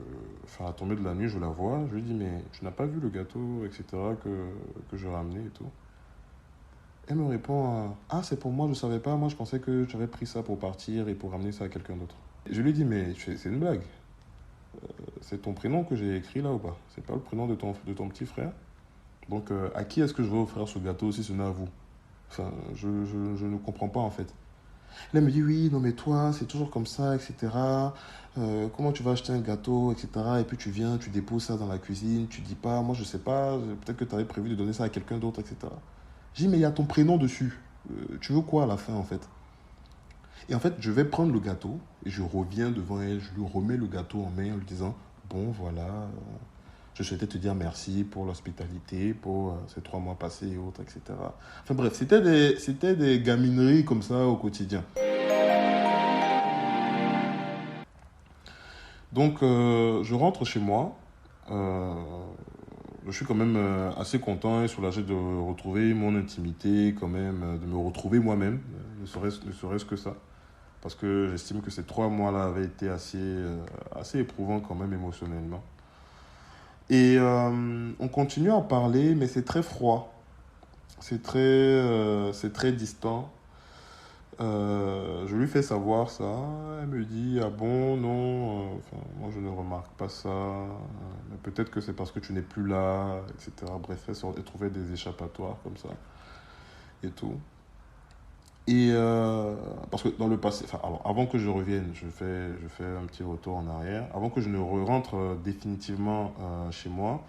à la tombée de la nuit, je la vois. Je lui dis, mais tu n'as pas vu le gâteau, etc., que je ramenais et tout. Elle me répond, ah, c'est pour moi, je ne savais pas. Moi, je pensais que j'avais pris ça pour partir et pour ramener ça à quelqu'un d'autre. Je lui dis, mais c'est une blague. C'est ton prénom que j'ai écrit là ou pas? C'est pas le prénom de ton petit frère? Donc, à qui est-ce que je vais offrir ce gâteau si ce n'est à vous? Enfin, je ne comprends pas en fait. Là, elle me dit, oui, non, mais toi, c'est toujours comme ça, etc. Comment tu vas acheter un gâteau, etc. Et puis tu viens, tu déposes ça dans la cuisine, tu dis pas, moi je sais pas, peut-être que tu avais prévu de donner ça à quelqu'un d'autre, etc. J'ai dit, mais il y a ton prénom dessus. Tu veux quoi à la fin, en fait? Et en fait, je vais prendre le gâteau et je reviens devant elle, je lui remets le gâteau en main en lui disant, bon, voilà, je souhaitais te dire merci pour l'hospitalité, pour ces 3 mois passés et autres, etc. Enfin bref, c'était des gamineries comme ça au quotidien. Donc, je rentre chez moi. Euh, je suis quand même assez content et soulagé de retrouver mon intimité, quand même, de me retrouver moi-même, ne serait-ce que ça. Parce que j'estime que ces 3 mois-là avaient été assez éprouvants quand même émotionnellement. Et on continue à parler, mais c'est très froid, c'est très distant. Je lui fais savoir ça. Elle me dit, ah bon, non, enfin, moi je ne remarque pas ça. Mais peut-être que c'est parce que tu n'es plus là, etc. Bref, elle trouvait des échappatoires comme ça et tout. Et parce que dans le passé, enfin, alors, avant que je revienne, je fais un petit retour en arrière. Avant que je ne rentre définitivement chez moi,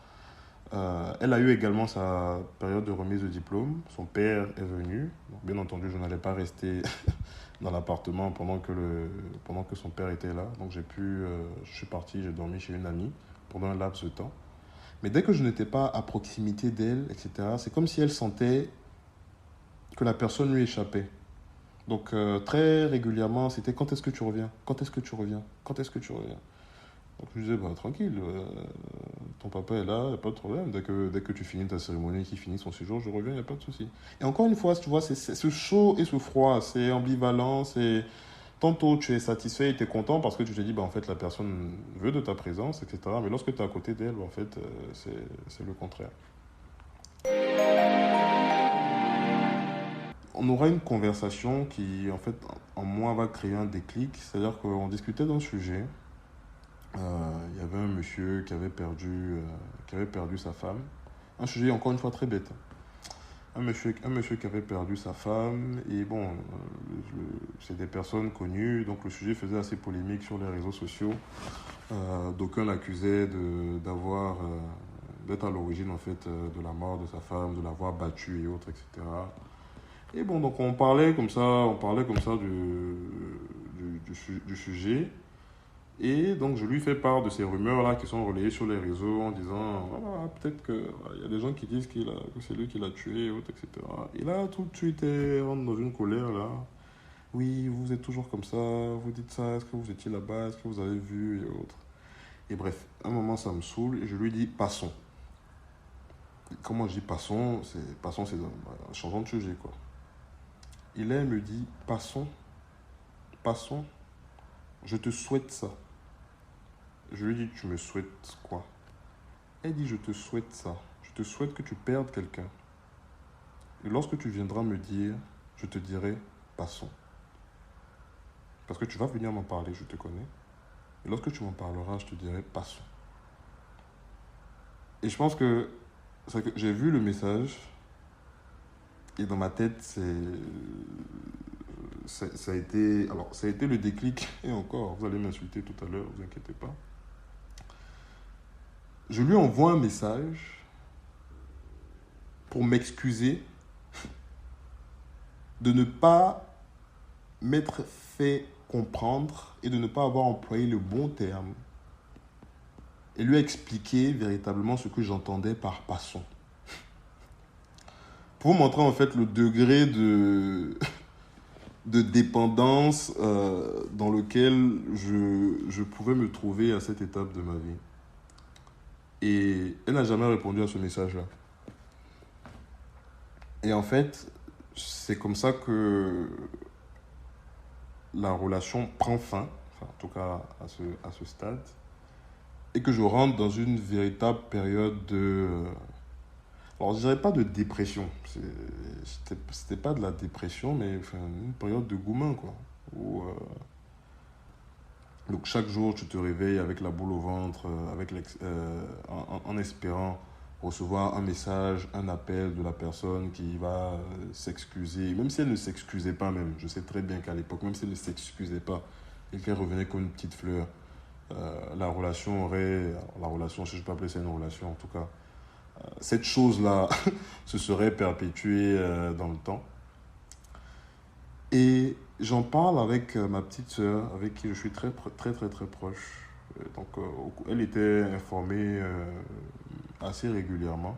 elle a eu également sa période de remise de diplôme. Son père est venu. Donc, bien entendu, je n'allais pas rester dans l'appartement pendant que son père était là. Donc je suis parti, j'ai dormi chez une amie pendant un laps de temps. Mais dès que je n'étais pas à proximité d'elle, etc., c'est comme si elle sentait que la personne lui échappait. Donc très régulièrement, c'était quand est-ce que tu reviens? Quand est-ce que tu reviens? Quand est-ce que tu reviens? Donc je lui disais, bah, tranquille, ton papa est là, il n'y a pas de problème. Dès que tu finis ta cérémonie, qu'il finit son séjour, je reviens, il n'y a pas de souci. Et encore une fois, tu vois, c'est ce chaud et ce froid, c'est ambivalent, c'est... Tantôt tu es satisfait et tu es content parce que tu te dis, bah, en fait, la personne veut de ta présence, etc. Mais lorsque tu es à côté d'elle, bah, en fait, c'est le contraire. On aura une conversation qui, en fait, en moi, va créer un déclic. C'est-à-dire qu'on discutait d'un sujet. Il y avait un monsieur qui avait perdu sa femme. Un sujet, encore une fois, très bête. Un monsieur qui avait perdu sa femme. Et bon, c'est des personnes connues. Donc le sujet faisait assez polémique sur les réseaux sociaux. D'aucuns l'accusaient d'être à l'origine, en fait, de la mort de sa femme, de l'avoir battue et autres, etc. Et bon, donc on parlait comme ça du sujet. Et donc je lui fais part de ces rumeurs-là qui sont relayées sur les réseaux en disant, voilà, peut-être qu'il y a des gens qui disent que c'est lui qui l'a tué, et autres, etc. Et là, tout de suite, elle rentre dans une colère, là. Oui, vous êtes toujours comme ça, vous dites ça, est-ce que vous étiez là-bas, est-ce que vous avez vu, et autres. Et bref, à un moment, ça me saoule et je lui dis, passons. Et comment je dis passons, c'est changeant de sujet, quoi. Et là, elle me dit, passons, je te souhaite ça. Je lui dis, tu me souhaites quoi? Elle dit, je te souhaite ça. Je te souhaite que tu perdes quelqu'un. Et lorsque tu viendras me dire, je te dirai, passons. Parce que tu vas venir m'en parler, je te connais. Et lorsque tu m'en parleras, je te dirai, passons. Et je pense que j'ai vu le message. Et dans ma tête, ça a été le déclic. Et encore, vous allez m'insulter tout à l'heure, vous inquiétez pas. Je lui envoie un message pour m'excuser de ne pas m'être fait comprendre et de ne pas avoir employé le bon terme et lui expliquer véritablement ce que j'entendais par passion. Pour vous montrer en fait le degré de dépendance dans lequel je pouvais me trouver à cette étape de ma vie. Et elle n'a jamais répondu à ce message-là. Et en fait, c'est comme ça que la relation prend fin, enfin, en tout cas à ce stade, et que je rentre dans une véritable période de... alors, je dirais pas de dépression. C'était pas de la dépression, mais enfin, une période de gourmand, quoi. Où, donc, chaque jour, tu te réveilles avec la boule au ventre, en espérant recevoir un message, un appel de la personne qui va s'excuser. Même si elle ne s'excusait pas même. Je sais très bien qu'à l'époque, même si elle ne s'excusait pas et qu'elle revenait comme une petite fleur, la relation aurait... la relation, si je peux appeler ça une relation en tout cas, cette chose-là se serait perpétuée dans le temps. Et j'en parle avec ma petite sœur, avec qui je suis très proche. Donc, elle était informée assez régulièrement.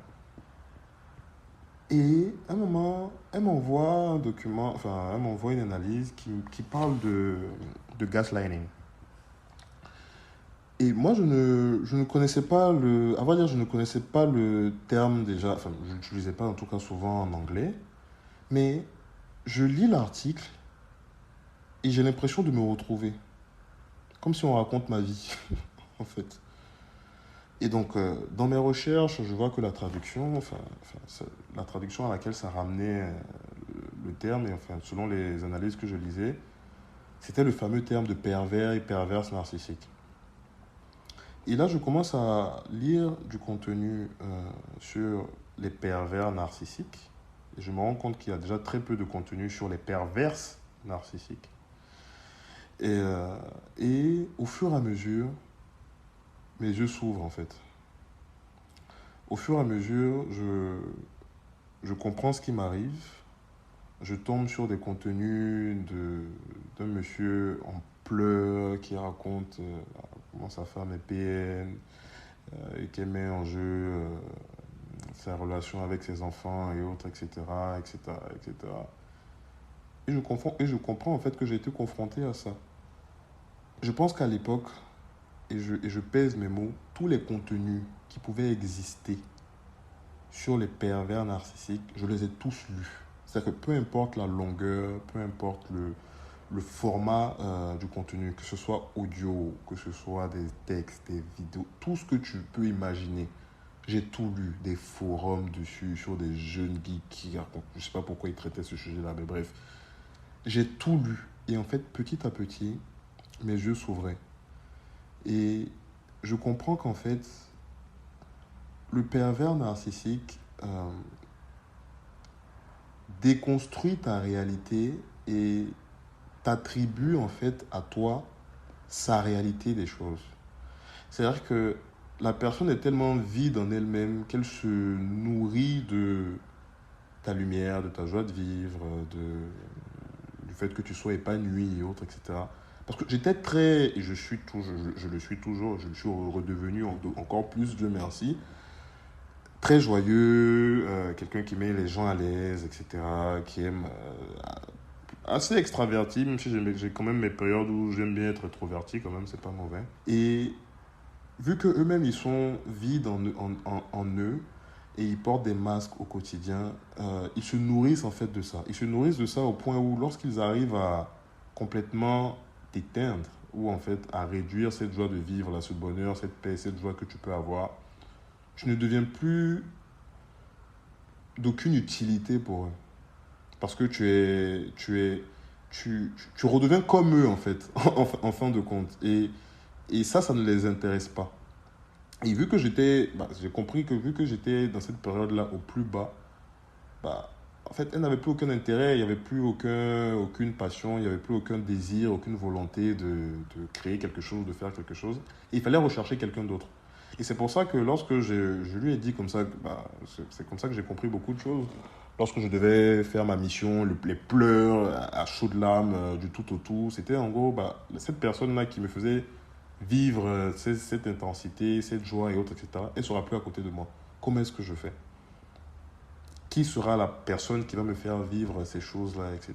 Et à un moment, elle m'envoie un document, enfin, elle m'envoie une analyse qui parle de gaslighting. Et moi, je ne connaissais pas à vrai dire, je ne connaissais pas le terme déjà, enfin, je ne l'utilisais pas en tout cas souvent en anglais, mais je lis l'article et j'ai l'impression de me retrouver, comme si on raconte ma vie, en fait. Et donc, dans mes recherches, je vois que la traduction, la traduction à laquelle ça ramenait le terme, et enfin, selon les analyses que je lisais, c'était le fameux terme de pervers et perverse narcissique. Et là, je commence à lire du contenu sur les pervers narcissiques. Et je me rends compte qu'il y a déjà très peu de contenu sur les perverses narcissiques. Et au fur et à mesure, mes yeux s'ouvrent en fait. Au fur et à mesure, je comprends ce qui m'arrive. Je tombe sur des contenus d'un monsieur en pleurs qui raconte comment sa femme est PN et qu'elle met en jeu sa relation avec ses enfants et autres, etc., etc., etc. Et je comprends en fait que j'ai été confronté à ça. Je pense qu'à l'époque, et je pèse mes mots, tous les contenus qui pouvaient exister sur les pervers narcissiques, je les ai tous lus. C'est-à-dire que peu importe la longueur, peu importe le format du contenu, que ce soit audio, que ce soit des textes, des vidéos, tout ce que tu peux imaginer, j'ai tout lu, des forums dessus, sur des jeunes geeks qui racontent, je ne sais pas pourquoi ils traitaient ce sujet-là, mais bref, j'ai tout lu. Et en fait, petit à petit, mes yeux s'ouvraient. Et je comprends qu'en fait, le pervers narcissique déconstruit ta réalité et t'attribue en fait à toi sa réalité des choses. C'est-à-dire que la personne est tellement vide en elle-même qu'elle se nourrit de ta lumière, de ta joie de vivre, du fait que tu sois épanoui et autres, etc. Parce que j'étais très, et je suis toujours, je le suis toujours, je le suis redevenu encore plus, Dieu merci, très joyeux, quelqu'un qui met les gens à l'aise, etc., qui aime, assez extraverti, même si j'ai quand même mes périodes où j'aime bien être introverti, quand même, c'est pas mauvais. Et vu que eux-mêmes, ils sont vides en eux, et ils portent des masques au quotidien, ils se nourrissent en fait de ça. Ils se nourrissent de ça au point où lorsqu'ils arrivent à complètement t'éteindre, ou en fait à réduire cette joie de vivre, là, ce bonheur, cette paix, cette joie que tu peux avoir, tu ne deviens plus d'aucune utilité pour eux. Parce que tu redeviens comme eux, en fait, en fin de compte. Et ça ne les intéresse pas. Et vu que j'ai compris que vu que j'étais dans cette période-là au plus bas, bah, en fait, elle n'avait plus aucun intérêt, il n'y avait plus aucune passion, il n'y avait plus aucun désir, aucune volonté de créer quelque chose, de faire quelque chose. Et il fallait rechercher quelqu'un d'autre. Et c'est pour ça que lorsque je lui ai dit comme ça, c'est comme ça que j'ai compris beaucoup de choses. Lorsque je devais faire ma mission, les pleurs à chaudes larmes, du tout au tout, c'était en gros cette personne-là qui me faisait vivre cette intensité, cette joie et autres, etc., elle sera plus à côté de moi. Comment est-ce que je fais? Qui sera la personne qui va me faire vivre ces choses-là, etc.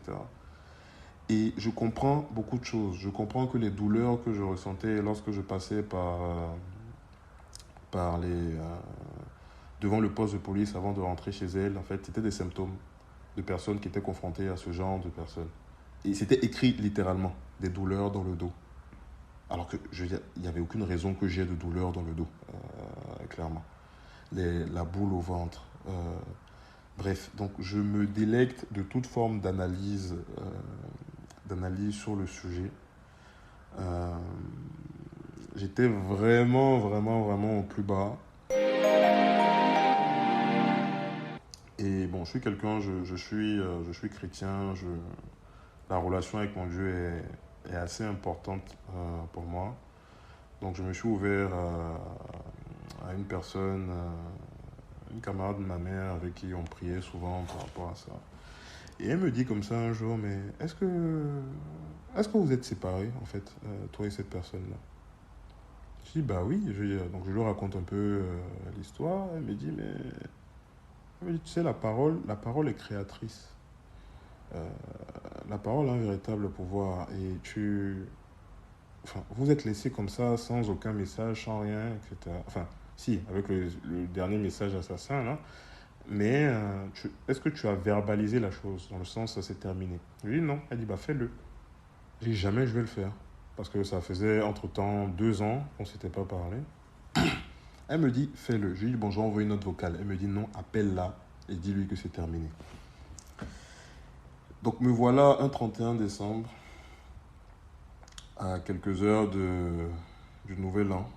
Et je comprends beaucoup de choses. Je comprends que les douleurs que je ressentais lorsque je passais par devant le poste de police avant de rentrer chez elle, en fait, c'était des symptômes de personnes qui étaient confrontées à ce genre de personnes. Et c'était écrit littéralement, des douleurs dans le dos. Alors qu'il n'y avait aucune raison que j'ai de douleurs dans le dos, clairement. La boule au ventre. Bref, donc je me délecte de toute forme d'analyse sur le sujet. Euh, J'étais vraiment, vraiment, vraiment au plus bas. Et bon, je suis quelqu'un, je suis chrétien, la relation avec mon Dieu est assez importante pour moi. Donc je me suis ouvert à une personne, une camarade de ma mère avec qui on priait souvent par rapport à ça. Et elle me dit comme ça un jour, mais est-ce que vous êtes séparés, en fait, toi et cette personne-là? Je dis, bah oui. Donc je lui raconte un peu l'histoire. Elle me dit, tu sais, la parole est créatrice. Euh, la parole a un véritable pouvoir. Enfin, vous êtes laissé comme ça, sans aucun message, sans rien, etc. Enfin, si, avec le dernier message assassin, là. Mais est-ce que tu as verbalisé la chose, dans le sens, ça s'est terminé? Je lui dis non. Elle dit, bah fais-le. Je dis, jamais je vais le faire. Parce que ça faisait entre-temps 2 ans qu'on ne s'était pas parlé. Elle me dit, fais-le. Je lui dis, bon, je vais envoyer une note vocale. Elle me dit, non, appelle-la et dis-lui que c'est terminé. Donc me voilà un 31 décembre, à quelques heures du Nouvel An,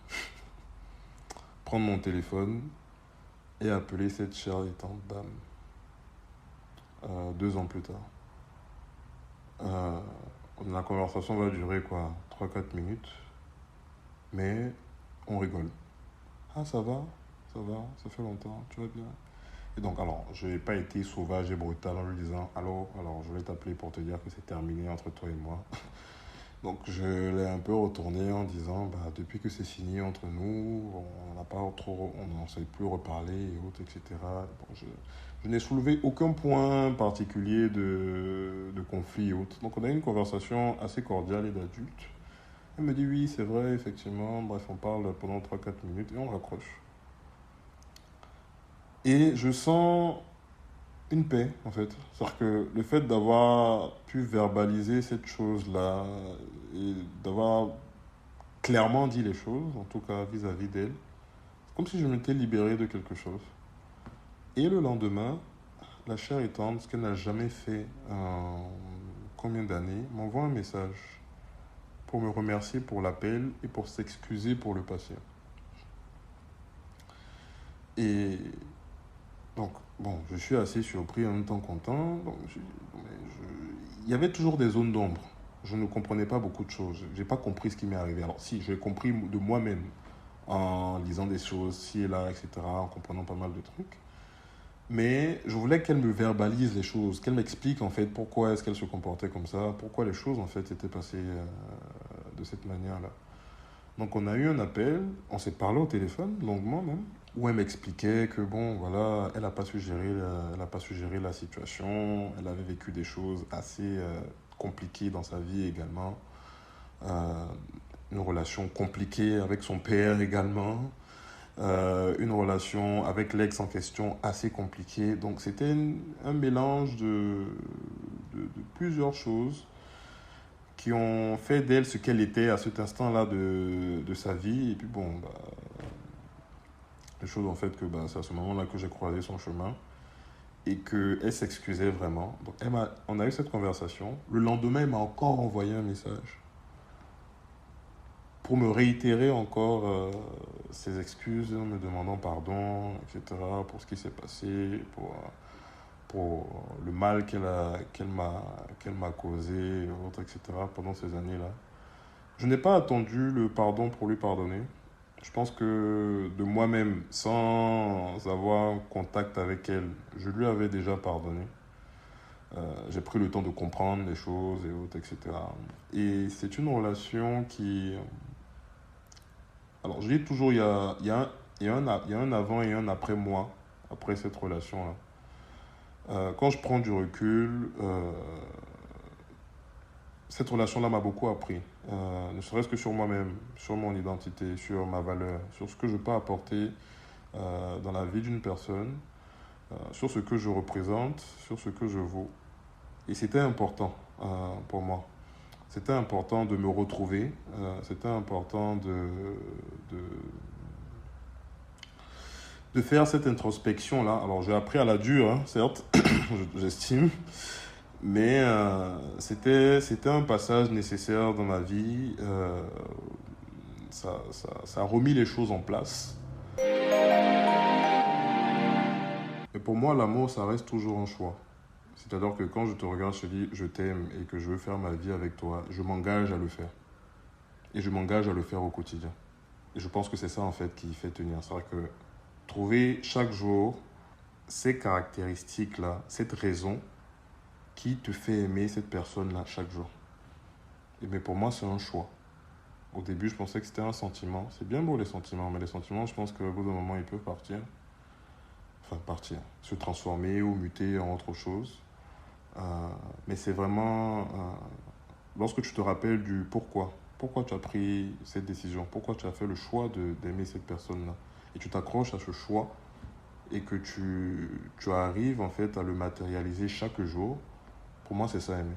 prendre mon téléphone et appeler cette chère et tante dame, 2 ans plus tard. Euh, la conversation va durer quoi, 3 4 minutes, mais on rigole. Ah, ça va? Ça va? Ça fait longtemps? Tu vas bien? Et donc, alors, je n'ai pas été sauvage et brutal en lui disant, alors, je vais t'appeler pour te dire que c'est terminé entre toi et moi. Donc, je l'ai un peu retourné en disant, bah, depuis que c'est fini entre nous, on n'a pas trop, on n'en sait plus reparler et autres, etc. Bon, je n'ai soulevé aucun point particulier de conflit et autres. Donc, on a eu une conversation assez cordiale et d'adulte. Elle me dit, oui, c'est vrai, effectivement. Bref, on parle pendant 3 4 minutes et on raccroche. Et je sens une paix, en fait. C'est-à-dire que le fait d'avoir pu verbaliser cette chose-là et d'avoir clairement dit les choses, en tout cas vis-à-vis d'elle, c'est comme si je m'étais libéré de quelque chose. Et le lendemain, la chère et tendre, ce qu'elle n'a jamais fait en combien d'années, m'envoie un message pour me remercier pour l'appel et pour s'excuser pour le passé. Et donc, bon, je suis assez surpris en même temps content. Donc, il y avait toujours des zones d'ombre. Je ne comprenais pas beaucoup de choses. Je n'ai pas compris ce qui m'est arrivé. Alors, si, j'ai compris de moi-même en lisant des choses, ci et là, etc., en comprenant pas mal de trucs. Mais je voulais qu'elle me verbalise les choses, qu'elle m'explique en fait pourquoi est-ce qu'elle se comportait comme ça, pourquoi les choses en fait étaient passées de cette manière-là. Donc on a eu un appel, on s'est parlé au téléphone, longuement même, où elle m'expliquait que bon, voilà, elle n'a pas su gérer elle a pas su gérer la situation, elle avait vécu des choses assez compliquées dans sa vie également, Euh, une relation compliquée avec son père également, une relation avec l'ex en question assez compliquée. Donc c'était un mélange de plusieurs choses qui ont fait d'elle ce qu'elle était à cet instant-là de sa vie. Et puis bon, bah, les choses ont fait que bah, c'est à ce moment-là que j'ai croisé son chemin et qu'elle s'excusait vraiment. Donc on a eu cette conversation. Le lendemain, elle m'a encore envoyé un message pour me réitérer encore ses excuses, me demandant pardon, etc., pour ce qui s'est passé, pour le mal qu'elle m'a causé, autres, etc., pendant ces années-là. Je n'ai pas attendu le pardon pour lui pardonner. Je pense que de moi-même, sans avoir contact avec elle, je lui avais déjà pardonné. J'ai pris le temps de comprendre les choses et autres, etc. Et c'est une relation Alors, je dis toujours, il y a un avant et un après moi, après cette relation-là. Quand je prends du recul, cette relation-là m'a beaucoup appris. Ne serait-ce que sur moi-même, sur mon identité, sur ma valeur, sur ce que je peux apporter dans la vie d'une personne, sur ce que je représente, sur ce que je vaux. Et c'était important pour moi. C'était important de me retrouver, c'était important de, de faire cette introspection-là. Alors j'ai appris à la dure, hein, certes, j'estime, mais c'était un passage nécessaire dans ma vie. Ça a remis les choses en place. Et pour moi, l'amour, ça reste toujours un choix. C'est-à-dire que quand je te regarde, je te dis je t'aime et que je veux faire ma vie avec toi, je m'engage à le faire. Et je m'engage à le faire au quotidien. Et je pense que c'est ça en fait qui fait tenir. C'est-à-dire que trouver chaque jour ces caractéristiques-là, cette raison qui te fait aimer cette personne-là chaque jour. Et mais pour moi, c'est un choix. Au début, je pensais que c'était un sentiment. C'est bien beau les sentiments, mais les sentiments, je pense qu'au bout d'un moment, ils peuvent partir. Enfin, partir. Se transformer ou muter en autre chose. Euh, mais c'est vraiment lorsque tu te rappelles du pourquoi. Pourquoi tu as pris cette décision? Pourquoi tu as fait le choix d'aimer cette personne-là? Et tu t'accroches à ce choix et que tu arrives en fait à le matérialiser chaque jour. Pour moi, c'est ça aimer.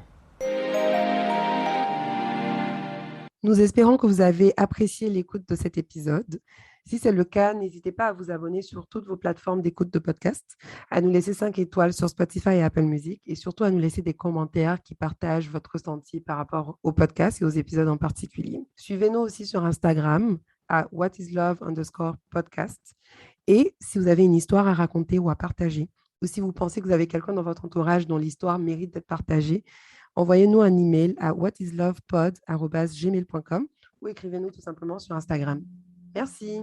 Nous espérons que vous avez apprécié l'écoute de cet épisode. Si c'est le cas, n'hésitez pas à vous abonner sur toutes vos plateformes d'écoute de podcast, à nous laisser 5 étoiles sur Spotify et Apple Music et surtout à nous laisser des commentaires qui partagent votre ressenti par rapport au podcast et aux épisodes en particulier. Suivez-nous aussi sur Instagram à whatislove_podcast. Et si vous avez une histoire à raconter ou à partager, ou si vous pensez que vous avez quelqu'un dans votre entourage dont l'histoire mérite d'être partagée, envoyez-nous un email à whatislovepod@gmail.com ou écrivez-nous tout simplement sur Instagram. Merci.